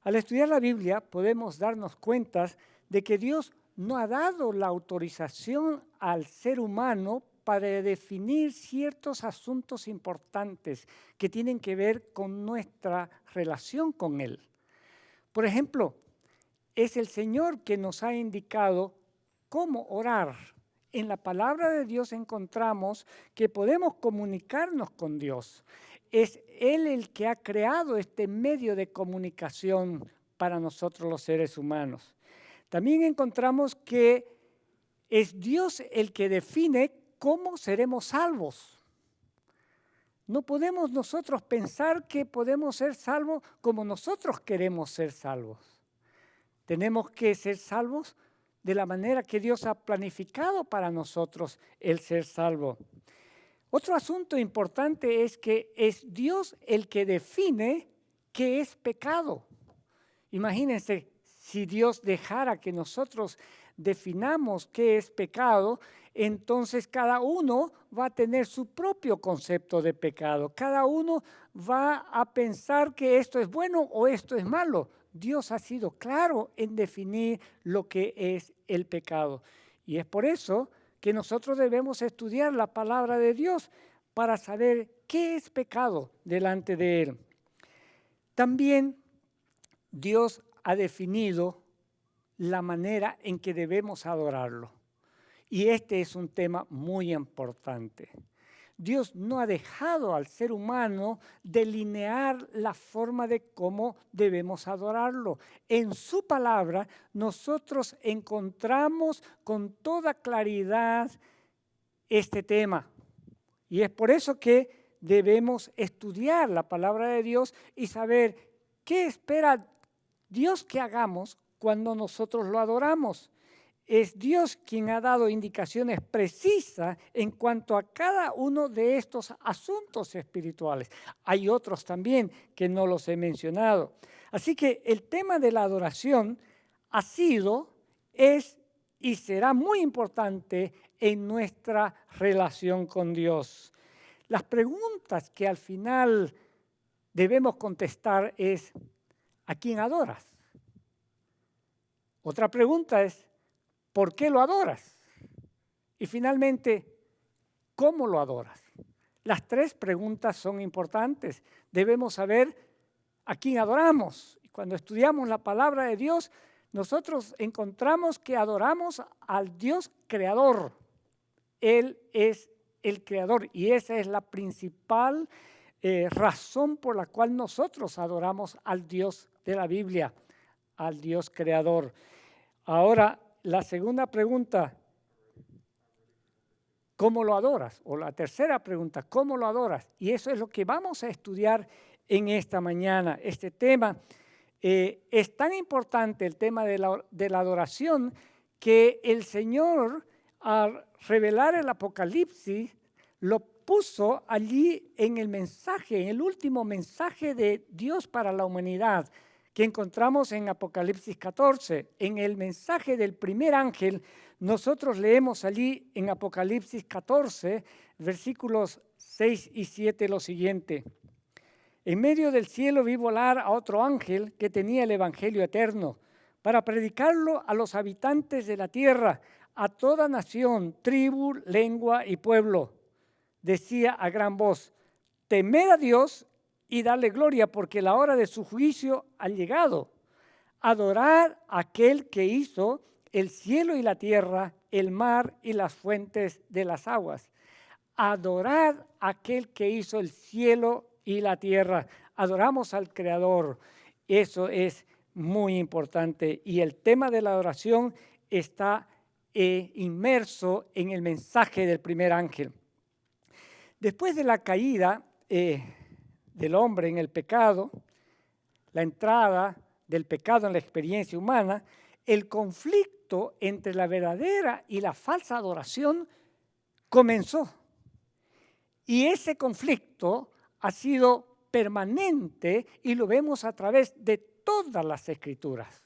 Al estudiar la Biblia podemos darnos cuenta de que Dios no ha dado la autorización al ser humano para definir ciertos asuntos importantes que tienen que ver con nuestra relación con Él. Por ejemplo, es el Señor que nos ha indicado cómo orar. En la palabra de Dios encontramos que podemos comunicarnos con Dios. Es Él el que ha creado este medio de comunicación para nosotros los seres humanos. También encontramos que es Dios el que define cómo seremos salvos. No podemos nosotros pensar que podemos ser salvos como nosotros queremos ser salvos. Tenemos que ser salvos de la manera que Dios ha planificado para nosotros el ser salvo. Otro asunto importante es que es Dios el que define qué es pecado. Imagínense, Si Dios dejara que nosotros definamos qué es pecado, entonces cada uno va a tener su propio concepto de pecado. Cada uno va a pensar que esto es bueno o esto es malo. Dios ha sido claro en definir lo que es el pecado. Y es por eso que nosotros debemos estudiar la palabra de Dios para saber qué es pecado delante de Él. También Dios ha definido la manera en que debemos adorarlo. Y este es un tema muy importante. Dios no ha dejado al ser humano delinear la forma de cómo debemos adorarlo. En su palabra nosotros encontramos con toda claridad este tema. Y es por eso que debemos estudiar la palabra de Dios y saber qué espera Dios que hagamos cuando nosotros lo adoramos. Es Dios quien ha dado indicaciones precisas en cuanto a cada uno de estos asuntos espirituales. Hay otros también que no los he mencionado. Así que el tema de la adoración ha sido, es y será muy importante en nuestra relación con Dios. Las preguntas que al final debemos contestar es, ¿a quién adoras? Otra pregunta es, ¿por qué lo adoras? Y finalmente, ¿cómo lo adoras? Las tres preguntas son importantes. Debemos saber a quién adoramos. Cuando estudiamos la palabra de Dios, nosotros encontramos que adoramos al Dios creador. Él es el creador y esa es la principal razón por la cual nosotros adoramos al Dios de la Biblia, al Dios creador. Ahora, la segunda pregunta, ¿cómo lo adoras? O la tercera pregunta, ¿cómo lo adoras? Y eso es lo que vamos a estudiar en esta mañana. Este tema es tan importante, el tema de la adoración, que el Señor, al revelar el Apocalipsis, lo puso allí en el mensaje, en el último mensaje de Dios para la humanidad, que encontramos en Apocalipsis 14. En el mensaje del primer ángel, nosotros leemos allí en Apocalipsis 14, versículos 6 y 7 lo siguiente. En medio del cielo vi volar a otro ángel que tenía el evangelio eterno, para predicarlo a los habitantes de la tierra, a toda nación, tribu, lengua y pueblo. Decía a gran voz, temed a Dios y darle gloria, porque la hora de su juicio ha llegado. Adorar a aquel que hizo el cielo y la tierra, el mar y las fuentes de las aguas. Adorar a aquel que hizo el cielo y la tierra. Adoramos al Creador. Eso es muy importante. Y el tema de la adoración está inmerso en el mensaje del primer ángel. Después de la caída del hombre en el pecado, la entrada del pecado en la experiencia humana, el conflicto entre la verdadera y la falsa adoración comenzó. Y ese conflicto ha sido permanente y lo vemos a través de todas las escrituras.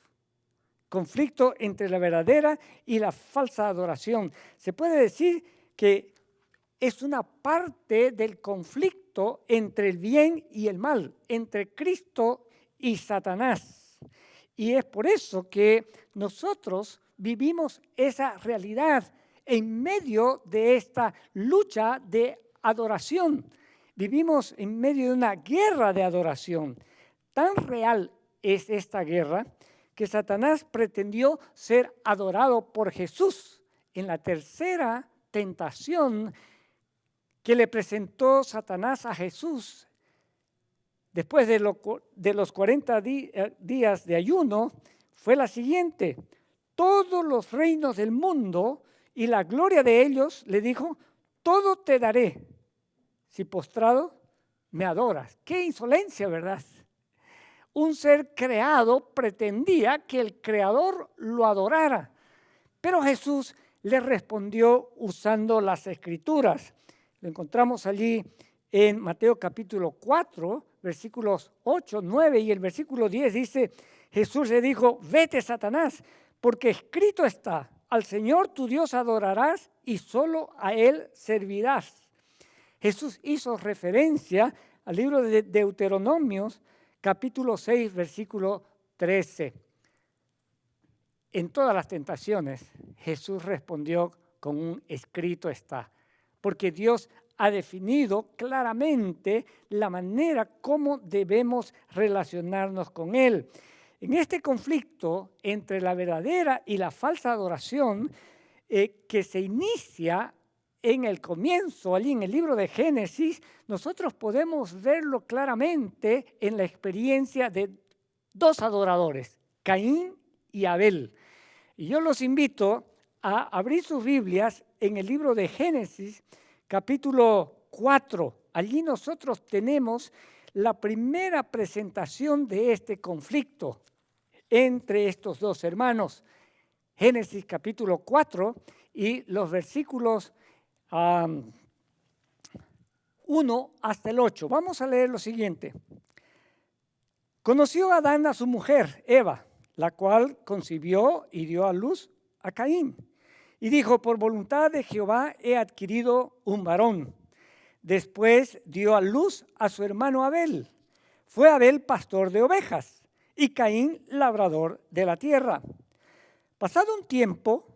Conflicto entre la verdadera y la falsa adoración. Se puede decir que es una parte del conflicto entre el bien y el mal, entre Cristo y Satanás. Y es por eso que nosotros vivimos esa realidad en medio de esta lucha de adoración. Vivimos en medio de una guerra de adoración. Tan real es esta guerra que Satanás pretendió ser adorado por Jesús. En la tercera tentación que le presentó Satanás a Jesús, después de los 40 días de ayuno, fue la siguiente. Todos los reinos del mundo y la gloria de ellos, le dijo, todo te daré, si postrado me adoras. ¡Qué insolencia!, ¿verdad? Un ser creado pretendía que el Creador lo adorara, pero Jesús le respondió usando las Escrituras. Lo encontramos allí en Mateo capítulo 4, versículos 8, 9 y el versículo 10 dice, Jesús le dijo, vete, Satanás, porque escrito está, al Señor tu Dios adorarás y solo a Él servirás. Jesús hizo referencia al libro de Deuteronomios, capítulo 6, versículo 13. En todas las tentaciones, Jesús respondió con un escrito está, porque Dios ha definido claramente la manera como debemos relacionarnos con Él. En este conflicto entre la verdadera y la falsa adoración que se inicia en el comienzo, allí en el libro de Génesis, nosotros podemos verlo claramente en la experiencia de dos adoradores, Caín y Abel. Y yo los invito a abrir sus Biblias en el libro de Génesis, capítulo 4. Allí nosotros tenemos la primera presentación de este conflicto entre estos dos hermanos. Génesis capítulo 4 y los versículos 1 hasta el 8. Vamos a leer lo siguiente. Conoció Adán a su mujer, Eva, la cual concibió y dio a luz a Caín. Y dijo, por voluntad de Jehová he adquirido un varón. Después dio a luz a su hermano Abel. Fue Abel pastor de ovejas y Caín labrador de la tierra. Pasado un tiempo,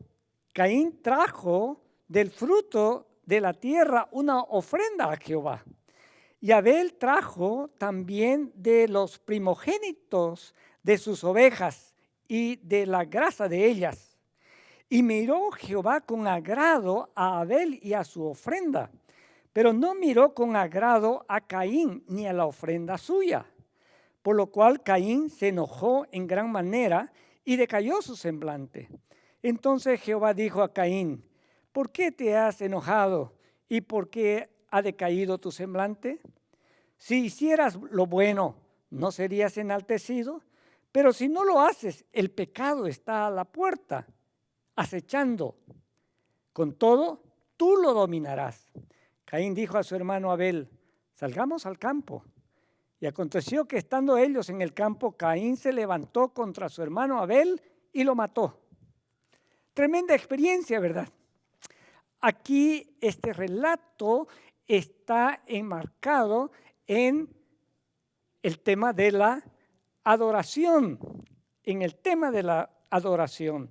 Caín trajo del fruto de la tierra una ofrenda a Jehová. Y Abel trajo también de los primogénitos de sus ovejas y de la grasa de ellas. Y miró Jehová con agrado a Abel y a su ofrenda, pero no miró con agrado a Caín ni a la ofrenda suya. Por lo cual Caín se enojó en gran manera y decayó su semblante. Entonces Jehová dijo a Caín, ¿por qué te has enojado y por qué ha decaído tu semblante? Si hicieras lo bueno, ¿no serías enaltecido? Pero si no lo haces, el pecado está a la puerta, acechando. Con todo, tú lo dominarás. Caín dijo a su hermano Abel, salgamos al campo. Y aconteció que estando ellos en el campo, Caín se levantó contra su hermano Abel y lo mató. Tremenda experiencia, ¿verdad? Aquí este relato está enmarcado en el tema de la adoración. En el tema de la adoración.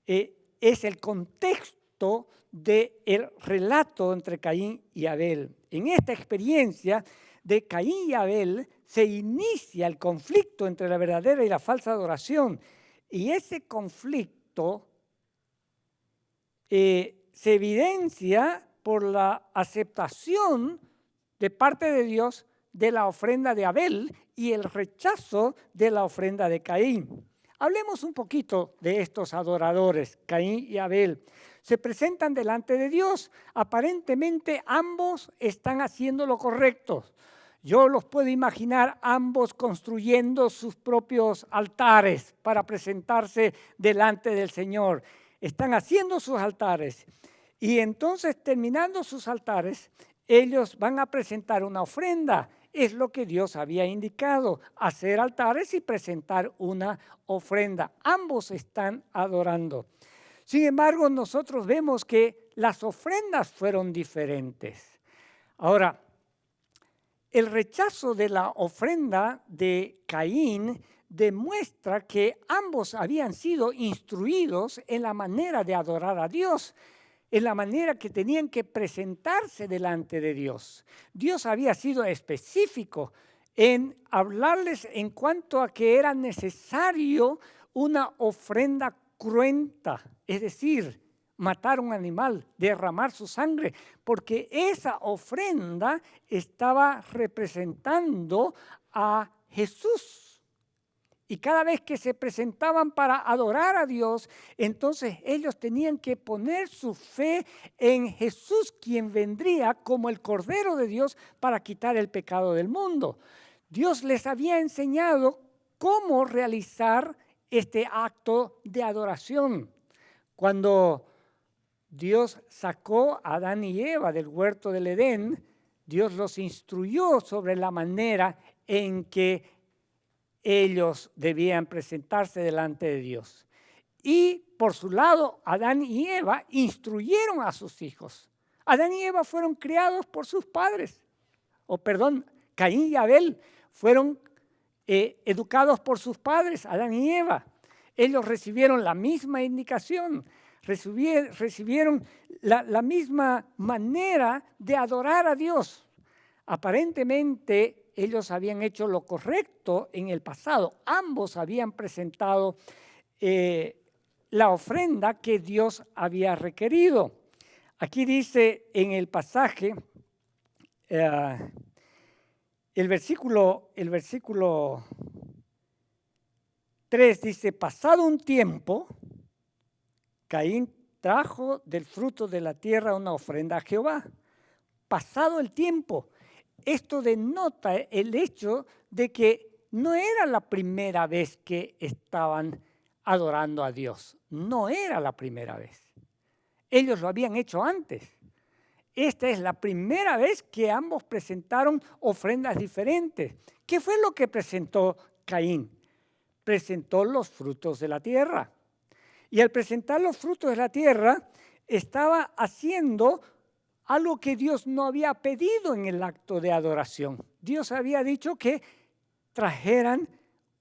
Es el contexto del relato entre Caín y Abel. En esta experiencia de Caín y Abel se inicia el conflicto entre la verdadera y la falsa adoración. Y ese conflicto se evidencia por la aceptación de parte de Dios de la ofrenda de Abel y el rechazo de la ofrenda de Caín. Hablemos un poquito de estos adoradores, Caín y Abel. Se presentan delante de Dios. Aparentemente ambos están haciendo lo correcto. Yo los puedo imaginar ambos construyendo sus propios altares para presentarse delante del Señor. Están haciendo sus altares. Y entonces, terminando sus altares, ellos van a presentar una ofrenda. Es lo que Dios había indicado, hacer altares y presentar una ofrenda. Ambos están adorando. Sin embargo, nosotros vemos que las ofrendas fueron diferentes. Ahora, el rechazo de la ofrenda de Caín demuestra que ambos habían sido instruidos en la manera de adorar a Dios, en la manera que tenían que presentarse delante de Dios. Dios había sido específico en hablarles en cuanto a que era necesario una ofrenda cruenta, es decir, matar un animal, derramar su sangre, porque esa ofrenda estaba representando a Jesús. Y cada vez que se presentaban para adorar a Dios, entonces ellos tenían que poner su fe en Jesús, quien vendría como el Cordero de Dios para quitar el pecado del mundo. Dios les había enseñado cómo realizar este acto de adoración. Cuando Dios sacó a Adán y Eva del huerto del Edén, Dios los instruyó sobre la manera en que ellos debían presentarse delante de Dios. Y por su lado, Adán y Eva instruyeron a sus hijos. Adán y Eva fueron criados por sus padres. Caín y Abel fueron educados por sus padres, Adán y Eva. Ellos recibieron la misma indicación, recibieron la misma manera de adorar a Dios. Aparentemente, ellos habían hecho lo correcto en el pasado. Ambos habían presentado la ofrenda que Dios había requerido. Aquí dice en el pasaje, el versículo 3 dice, pasado un tiempo, Caín trajo del fruto de la tierra una ofrenda a Jehová. Pasado el tiempo, esto denota el hecho de que no era la primera vez que estaban adorando a Dios. No era la primera vez. Ellos lo habían hecho antes. Esta es la primera vez que ambos presentaron ofrendas diferentes. ¿Qué fue lo que presentó Caín? Presentó los frutos de la tierra. Y al presentar los frutos de la tierra, estaba haciendo algo que Dios no había pedido en el acto de adoración. Dios había dicho que trajeran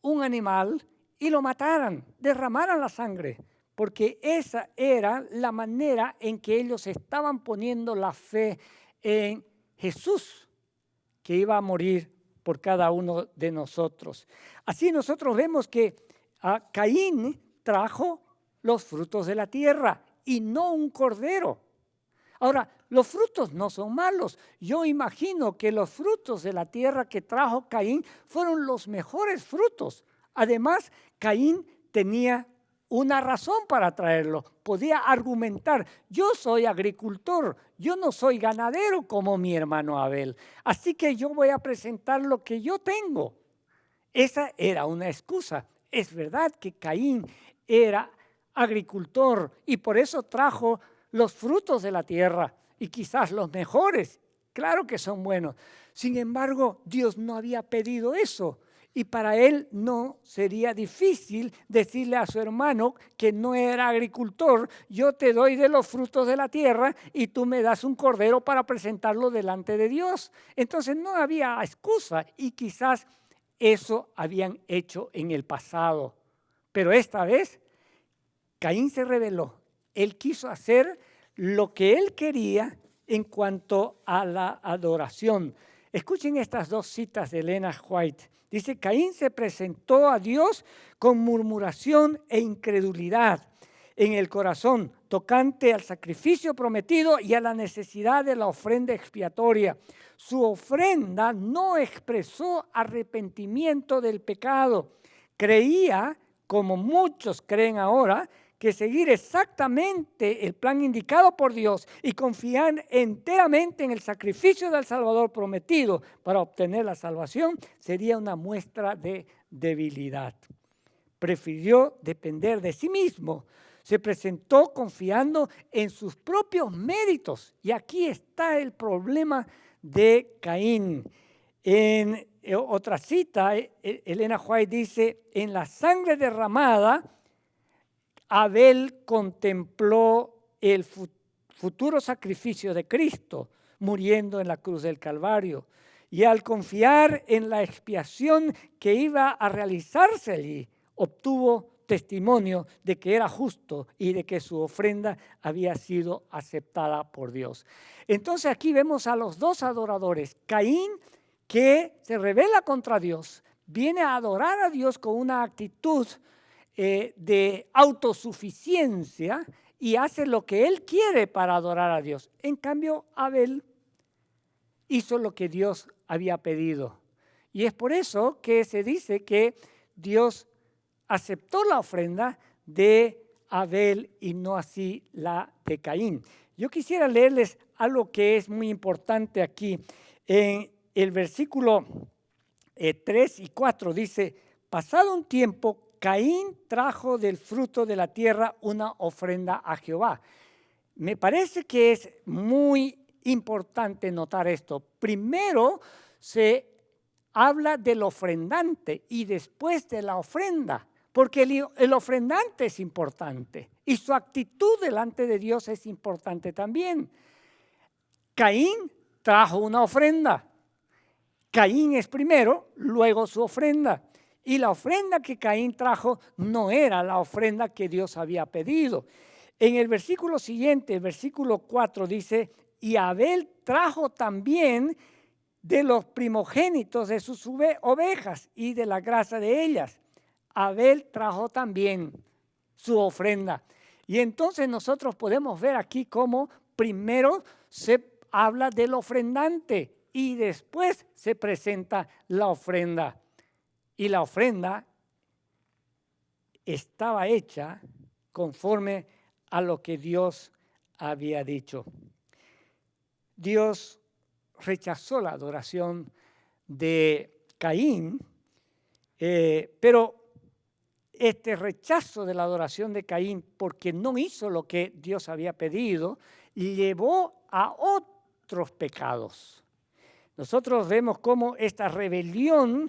un animal y lo mataran, derramaran la sangre, porque esa era la manera en que ellos estaban poniendo la fe en Jesús, que iba a morir por cada uno de nosotros. Así nosotros vemos que Caín trajo los frutos de la tierra y no un cordero. Ahora, los frutos no son malos. Yo imagino que los frutos de la tierra que trajo Caín fueron los mejores frutos. Además, Caín tenía una razón para traerlo. Podía argumentar, yo soy agricultor, yo no soy ganadero como mi hermano Abel. Así que yo voy a presentar lo que yo tengo. Esa era una excusa. Es verdad que Caín era agricultor y por eso trajo los frutos de la tierra y quizás los mejores. Claro que son buenos. Sin embargo, Dios no había pedido eso. Y para él no sería difícil decirle a su hermano que no era agricultor, yo te doy de los frutos de la tierra y tú me das un cordero para presentarlo delante de Dios. Entonces no había excusa y quizás eso habían hecho en el pasado. Pero esta vez Caín se rebeló. Él quiso hacer lo que él quería en cuanto a la adoración. Escuchen estas dos citas de Elena White. Dice, Caín se presentó a Dios con murmuración e incredulidad en el corazón, tocante al sacrificio prometido y a la necesidad de la ofrenda expiatoria. Su ofrenda no expresó arrepentimiento del pecado. Creía, como muchos creen ahora, que seguir exactamente el plan indicado por Dios y confiar enteramente en el sacrificio del Salvador prometido para obtener la salvación sería una muestra de debilidad. Prefirió depender de sí mismo. Se presentó confiando en sus propios méritos. Y aquí está el problema de Caín. En otra cita, Elena White dice, en la sangre derramada, Abel contempló el futuro sacrificio de Cristo, muriendo en la cruz del Calvario. Y al confiar en la expiación que iba a realizarse allí, obtuvo testimonio de que era justo y de que su ofrenda había sido aceptada por Dios. Entonces aquí vemos a los dos adoradores. Caín, que se rebela contra Dios, viene a adorar a Dios con una actitud de autosuficiencia y hace lo que él quiere para adorar a Dios. En cambio, Abel hizo lo que Dios había pedido. Y es por eso que se dice que Dios aceptó la ofrenda de Abel y no así la de Caín. Yo quisiera leerles algo que es muy importante aquí. En el versículo 3 y 4 dice, pasado un tiempo, Caín trajo del fruto de la tierra una ofrenda a Jehová. Me parece que es muy importante notar esto. Primero se habla del ofrendante y después de la ofrenda, porque el ofrendante es importante y su actitud delante de Dios es importante también. Caín trajo una ofrenda. Caín es primero, luego su ofrenda. Y la ofrenda que Caín trajo no era la ofrenda que Dios había pedido. En el versículo siguiente, el versículo 4 dice, y Abel trajo también de los primogénitos de sus ovejas y de la grasa de ellas. Abel trajo también su ofrenda. Y entonces nosotros podemos ver aquí cómo primero se habla del ofrendante y después se presenta la ofrenda. Y la ofrenda estaba hecha conforme a lo que Dios había dicho. Dios rechazó la adoración de Caín, pero este rechazo de la adoración de Caín, porque no hizo lo que Dios había pedido, llevó a otros pecados. Nosotros vemos cómo esta rebelión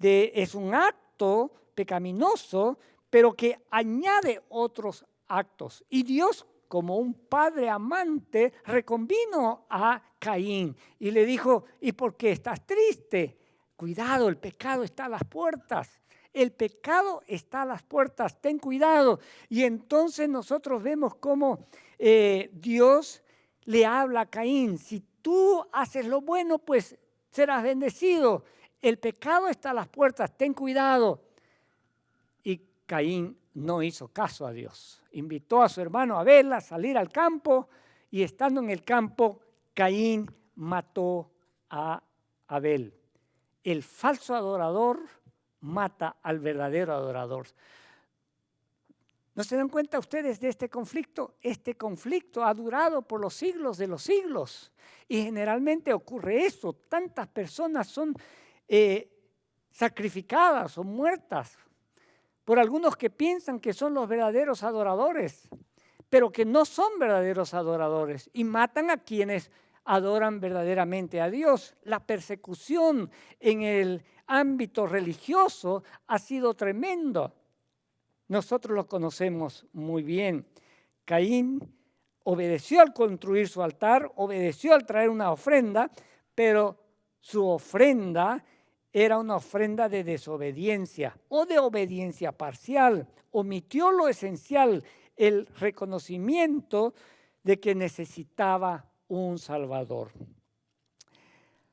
es un acto pecaminoso, pero que añade otros actos. Y Dios, como un padre amante, reconvino a Caín y le dijo, ¿y por qué estás triste? Cuidado, el pecado está a las puertas. El pecado está a las puertas, ten cuidado. Y entonces nosotros vemos cómo Dios le habla a Caín, si tú haces lo bueno, pues serás bendecido. El pecado está a las puertas, ten cuidado. Y Caín no hizo caso a Dios. Invitó a su hermano Abel a salir al campo y estando en el campo, Caín mató a Abel. El falso adorador mata al verdadero adorador. ¿No se dan cuenta ustedes de este conflicto? Este conflicto ha durado por los siglos de los siglos y generalmente ocurre eso. Tantas personas son sacrificadas o muertas por algunos que piensan que son los verdaderos adoradores, pero que no son verdaderos adoradores y matan a quienes adoran verdaderamente a Dios. La persecución en el ámbito religioso ha sido tremendo. Nosotros lo conocemos muy bien. Caín obedeció al construir su altar, obedeció al traer una ofrenda, pero su ofrenda era una ofrenda de desobediencia o de obediencia parcial. Omitió lo esencial, el reconocimiento de que necesitaba un Salvador.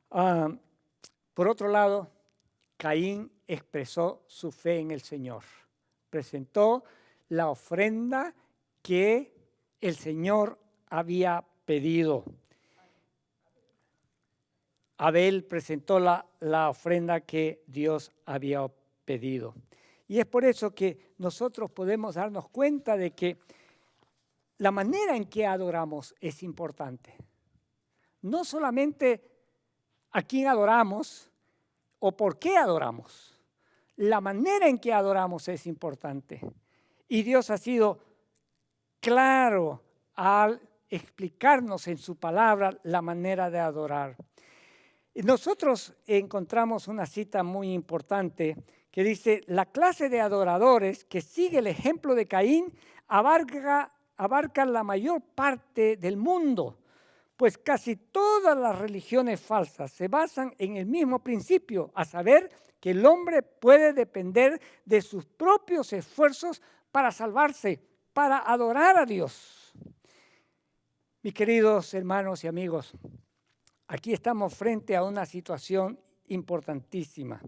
Por otro lado, Caín expresó su fe en el Señor. Presentó la ofrenda que el Señor había pedido. Abel presentó la ofrenda que Dios había pedido. Y es por eso que nosotros podemos darnos cuenta de que la manera en que adoramos es importante. No solamente a quién adoramos o por qué adoramos. La manera en que adoramos es importante. Y Dios ha sido claro al explicarnos en su palabra la manera de adorar. Nosotros encontramos una cita muy importante que dice, la clase de adoradores que sigue el ejemplo de Caín abarca la mayor parte del mundo, pues casi todas las religiones falsas se basan en el mismo principio, a saber que el hombre puede depender de sus propios esfuerzos para salvarse, para adorar a Dios. Mis queridos hermanos y amigos, aquí estamos frente a una situación importantísima.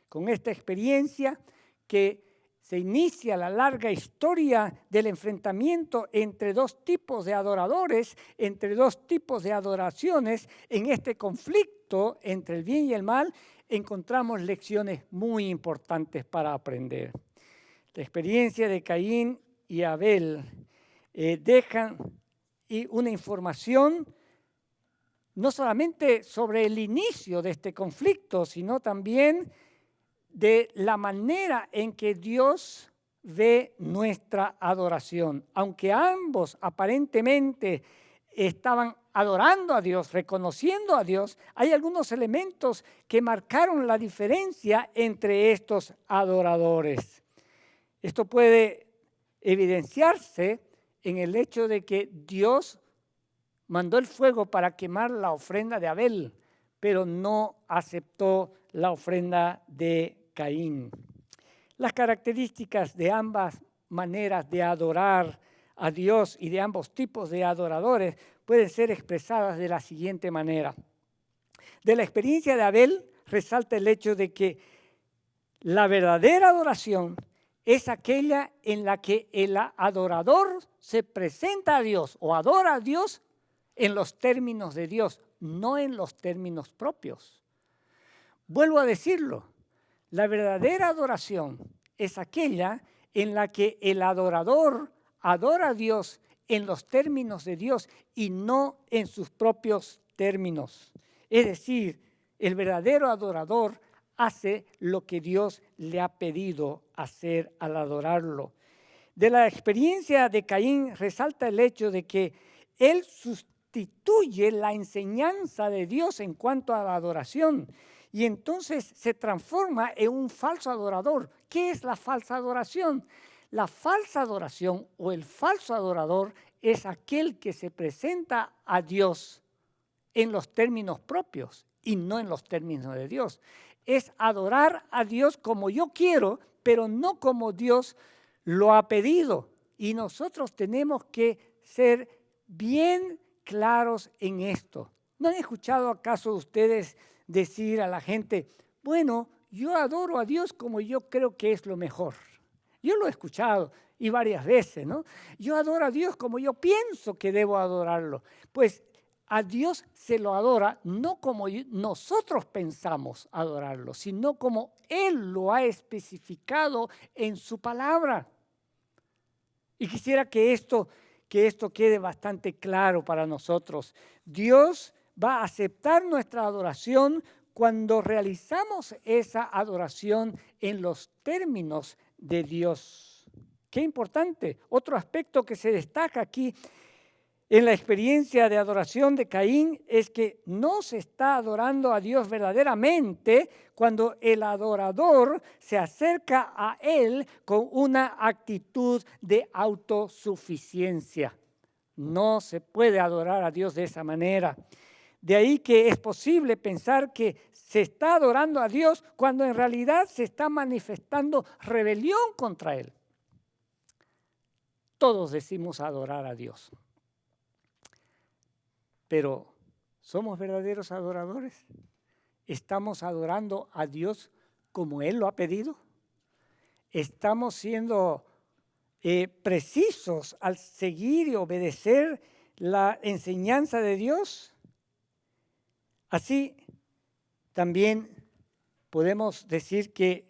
Con esta experiencia que se inicia la larga historia del enfrentamiento entre dos tipos de adoradores, entre dos tipos de adoraciones, en este conflicto entre el bien y el mal, encontramos lecciones muy importantes para aprender. La experiencia de Caín y Abel dejan una información no solamente sobre el inicio de este conflicto, sino también de la manera en que Dios ve nuestra adoración. Aunque ambos aparentemente estaban adorando a Dios, reconociendo a Dios, hay algunos elementos que marcaron la diferencia entre estos adoradores. Esto puede evidenciarse en el hecho de que Dios mandó el fuego para quemar la ofrenda de Abel, pero no aceptó la ofrenda de Caín. Las características de ambas maneras de adorar a Dios y de ambos tipos de adoradores pueden ser expresadas de la siguiente manera. De la experiencia de Abel resalta el hecho de que la verdadera adoración es aquella en la que el adorador se presenta a Dios o adora a Dios en los términos de Dios, no en los términos propios. Vuelvo a decirlo, la verdadera adoración es aquella en la que el adorador adora a Dios en los términos de Dios y no en sus propios términos. Es decir, el verdadero adorador hace lo que Dios le ha pedido hacer al adorarlo. De la experiencia de Caín resalta el hecho de que él sustituye la enseñanza de Dios en cuanto a la adoración y entonces se transforma en un falso adorador. ¿Qué es la falsa adoración? La falsa adoración o el falso adorador es aquel que se presenta a Dios en los términos propios y no en los términos de Dios. Es adorar a Dios como yo quiero, pero no como Dios lo ha pedido. Y nosotros tenemos que ser bien claros en esto. ¿No han escuchado acaso ustedes decir a la gente, bueno, yo adoro a Dios como yo creo que es lo mejor? Yo lo he escuchado y varias veces, ¿no? Yo adoro a Dios como yo pienso que debo adorarlo. Pues a Dios se lo adora no como nosotros pensamos adorarlo, sino como Él lo ha especificado en su palabra. Y quisiera que esto quede bastante claro para nosotros. Dios va a aceptar nuestra adoración cuando realizamos esa adoración en los términos de Dios. Qué importante. Otro aspecto que se destaca aquí en la experiencia de adoración de Caín es que no se está adorando a Dios verdaderamente cuando el adorador se acerca a Él con una actitud de autosuficiencia. No se puede adorar a Dios de esa manera. De ahí que es posible pensar que se está adorando a Dios cuando en realidad se está manifestando rebelión contra Él. Todos decimos adorar a Dios. Pero, ¿somos verdaderos adoradores? ¿Estamos adorando a Dios como Él lo ha pedido? ¿Estamos siendo precisos al seguir y obedecer la enseñanza de Dios? Así, también podemos decir que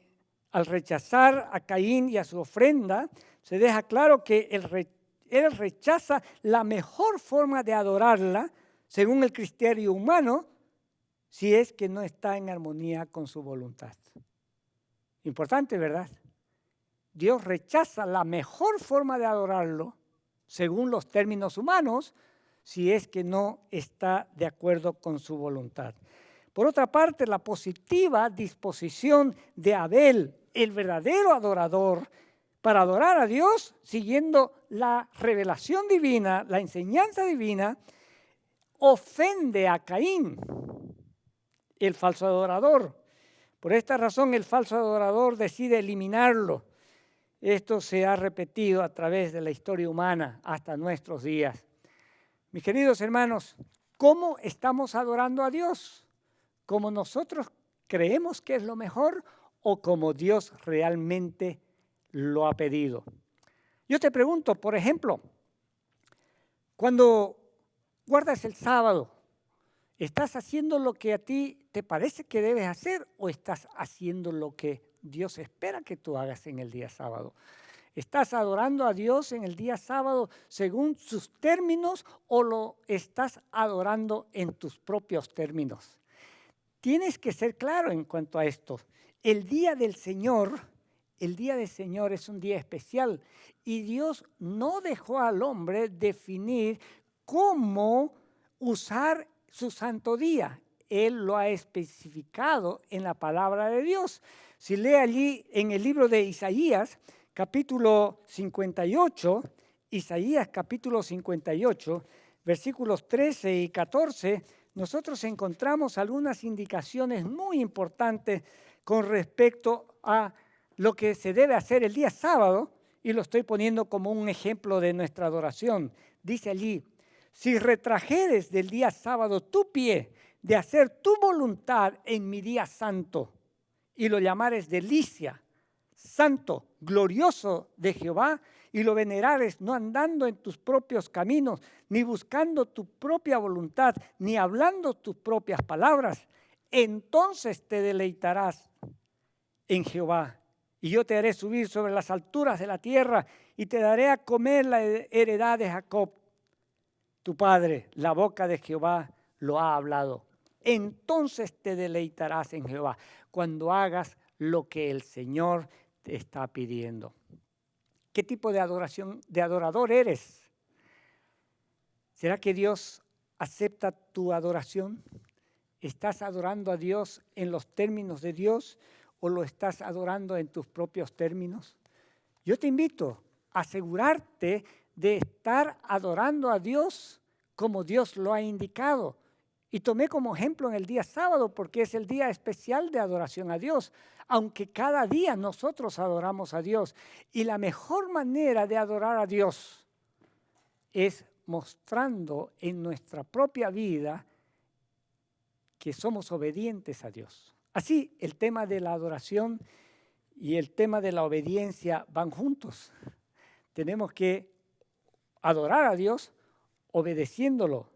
al rechazar a Caín y a su ofrenda, se deja claro que él rechaza la mejor forma de adorarla, según el criterio humano, si es que no está en armonía con su voluntad. Importante, ¿verdad? Dios rechaza la mejor forma de adorarlo, según los términos humanos, si es que no está de acuerdo con su voluntad. Por otra parte, la positiva disposición de Abel, el verdadero adorador, para adorar a Dios, siguiendo la revelación divina, la enseñanza divina, ofende a Caín, el falso adorador. Por esta razón, el falso adorador decide eliminarlo. Esto se ha repetido a través de la historia humana hasta nuestros días. Mis queridos hermanos, ¿cómo estamos adorando a Dios? ¿Como nosotros creemos que es lo mejor o como Dios realmente lo ha pedido? Yo te pregunto, por ejemplo, cuando guardas el sábado, ¿estás haciendo lo que a ti te parece que debes hacer o estás haciendo lo que Dios espera que tú hagas en el día sábado? ¿Estás adorando a Dios en el día sábado según sus términos o lo estás adorando en tus propios términos? Tienes que ser claro en cuanto a esto. El día del Señor es un día especial y Dios no dejó al hombre definir cómo usar su santo día. Él lo ha especificado en la palabra de Dios. Si lee allí en el libro de Isaías, capítulo 58, Isaías capítulo 58, versículos 13 y 14, nosotros encontramos algunas indicaciones muy importantes con respecto a lo que se debe hacer el día sábado, y lo estoy poniendo como un ejemplo de nuestra adoración. Dice allí: si retrajeres del día sábado tu pie de hacer tu voluntad en mi día santo, y lo llamares delicia, santo, glorioso de Jehová, y lo venerares no andando en tus propios caminos, ni buscando tu propia voluntad, ni hablando tus propias palabras, entonces te deleitarás en Jehová. Y yo te haré subir sobre las alturas de la tierra, y te daré a comer la heredad de Jacob, tu padre. La boca de Jehová lo ha hablado. Entonces te deleitarás en Jehová, cuando hagas lo que el Señor te está pidiendo. ¿Qué tipo de adoración, de adorador eres? ¿Será que Dios acepta tu adoración? ¿Estás adorando a Dios en los términos de Dios o lo estás adorando en tus propios términos? Yo te invito a asegurarte de estar adorando a Dios como Dios lo ha indicado. Y tomé como ejemplo en el día sábado porque es el día especial de adoración a Dios, aunque cada día nosotros adoramos a Dios. Y la mejor manera de adorar a Dios es mostrando en nuestra propia vida que somos obedientes a Dios. Así, el tema de la adoración y el tema de la obediencia van juntos. Tenemos que adorar a Dios obedeciéndolo.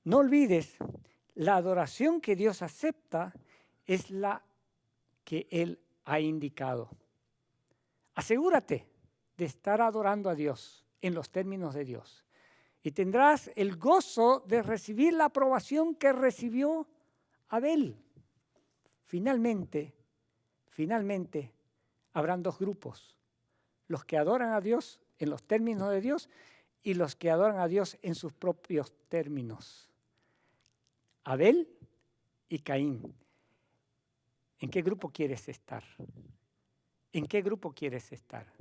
No olvides, la adoración que Dios acepta es la que Él ha indicado. Asegúrate de estar adorando a Dios en los términos de Dios y tendrás el gozo de recibir la aprobación que recibió Abel. Finalmente, habrán dos grupos: los que adoran a Dios en los términos de Dios y los que adoran a Dios en sus propios términos. Abel y Caín. ¿En qué grupo quieres estar? ¿En qué grupo quieres estar?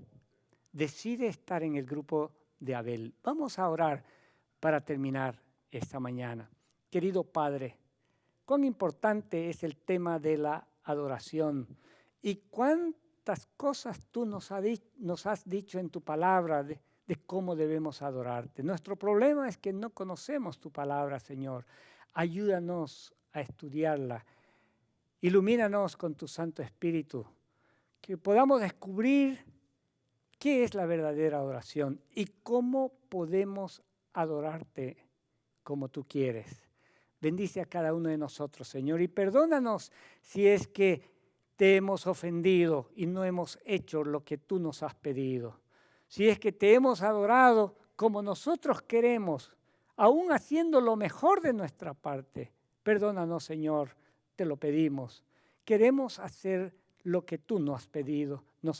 Decide estar en el grupo de Abel. Vamos a orar para terminar esta mañana. Querido Padre, cuán importante es el tema de la adoración y cuántas cosas tú nos has dicho en tu palabra de cómo debemos adorarte. Nuestro problema es que no conocemos tu palabra, Señor. Ayúdanos a estudiarla. Ilumínanos con tu Santo Espíritu, que podamos descubrir qué es la verdadera adoración y cómo podemos adorarte como tú quieres. Bendice a cada uno de nosotros, Señor, y perdónanos si es que te hemos ofendido y no hemos hecho lo que tú nos has pedido. Si es que te hemos adorado como nosotros queremos, aún haciendo lo mejor de nuestra parte, perdónanos, Señor, te lo pedimos. Queremos hacer lo que tú nos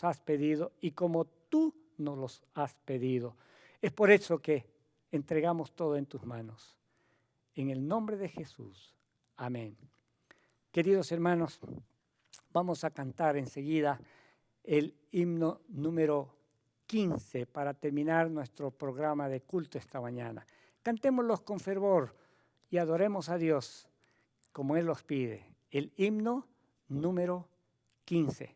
has pedido y como tú nos los has pedido. Es por eso que entregamos todo en tus manos. En el nombre de Jesús. Amén. Queridos hermanos, vamos a cantar enseguida el himno número 15 para terminar nuestro programa de culto esta mañana. Cantémoslos con fervor y adoremos a Dios como Él los pide. El himno número 15.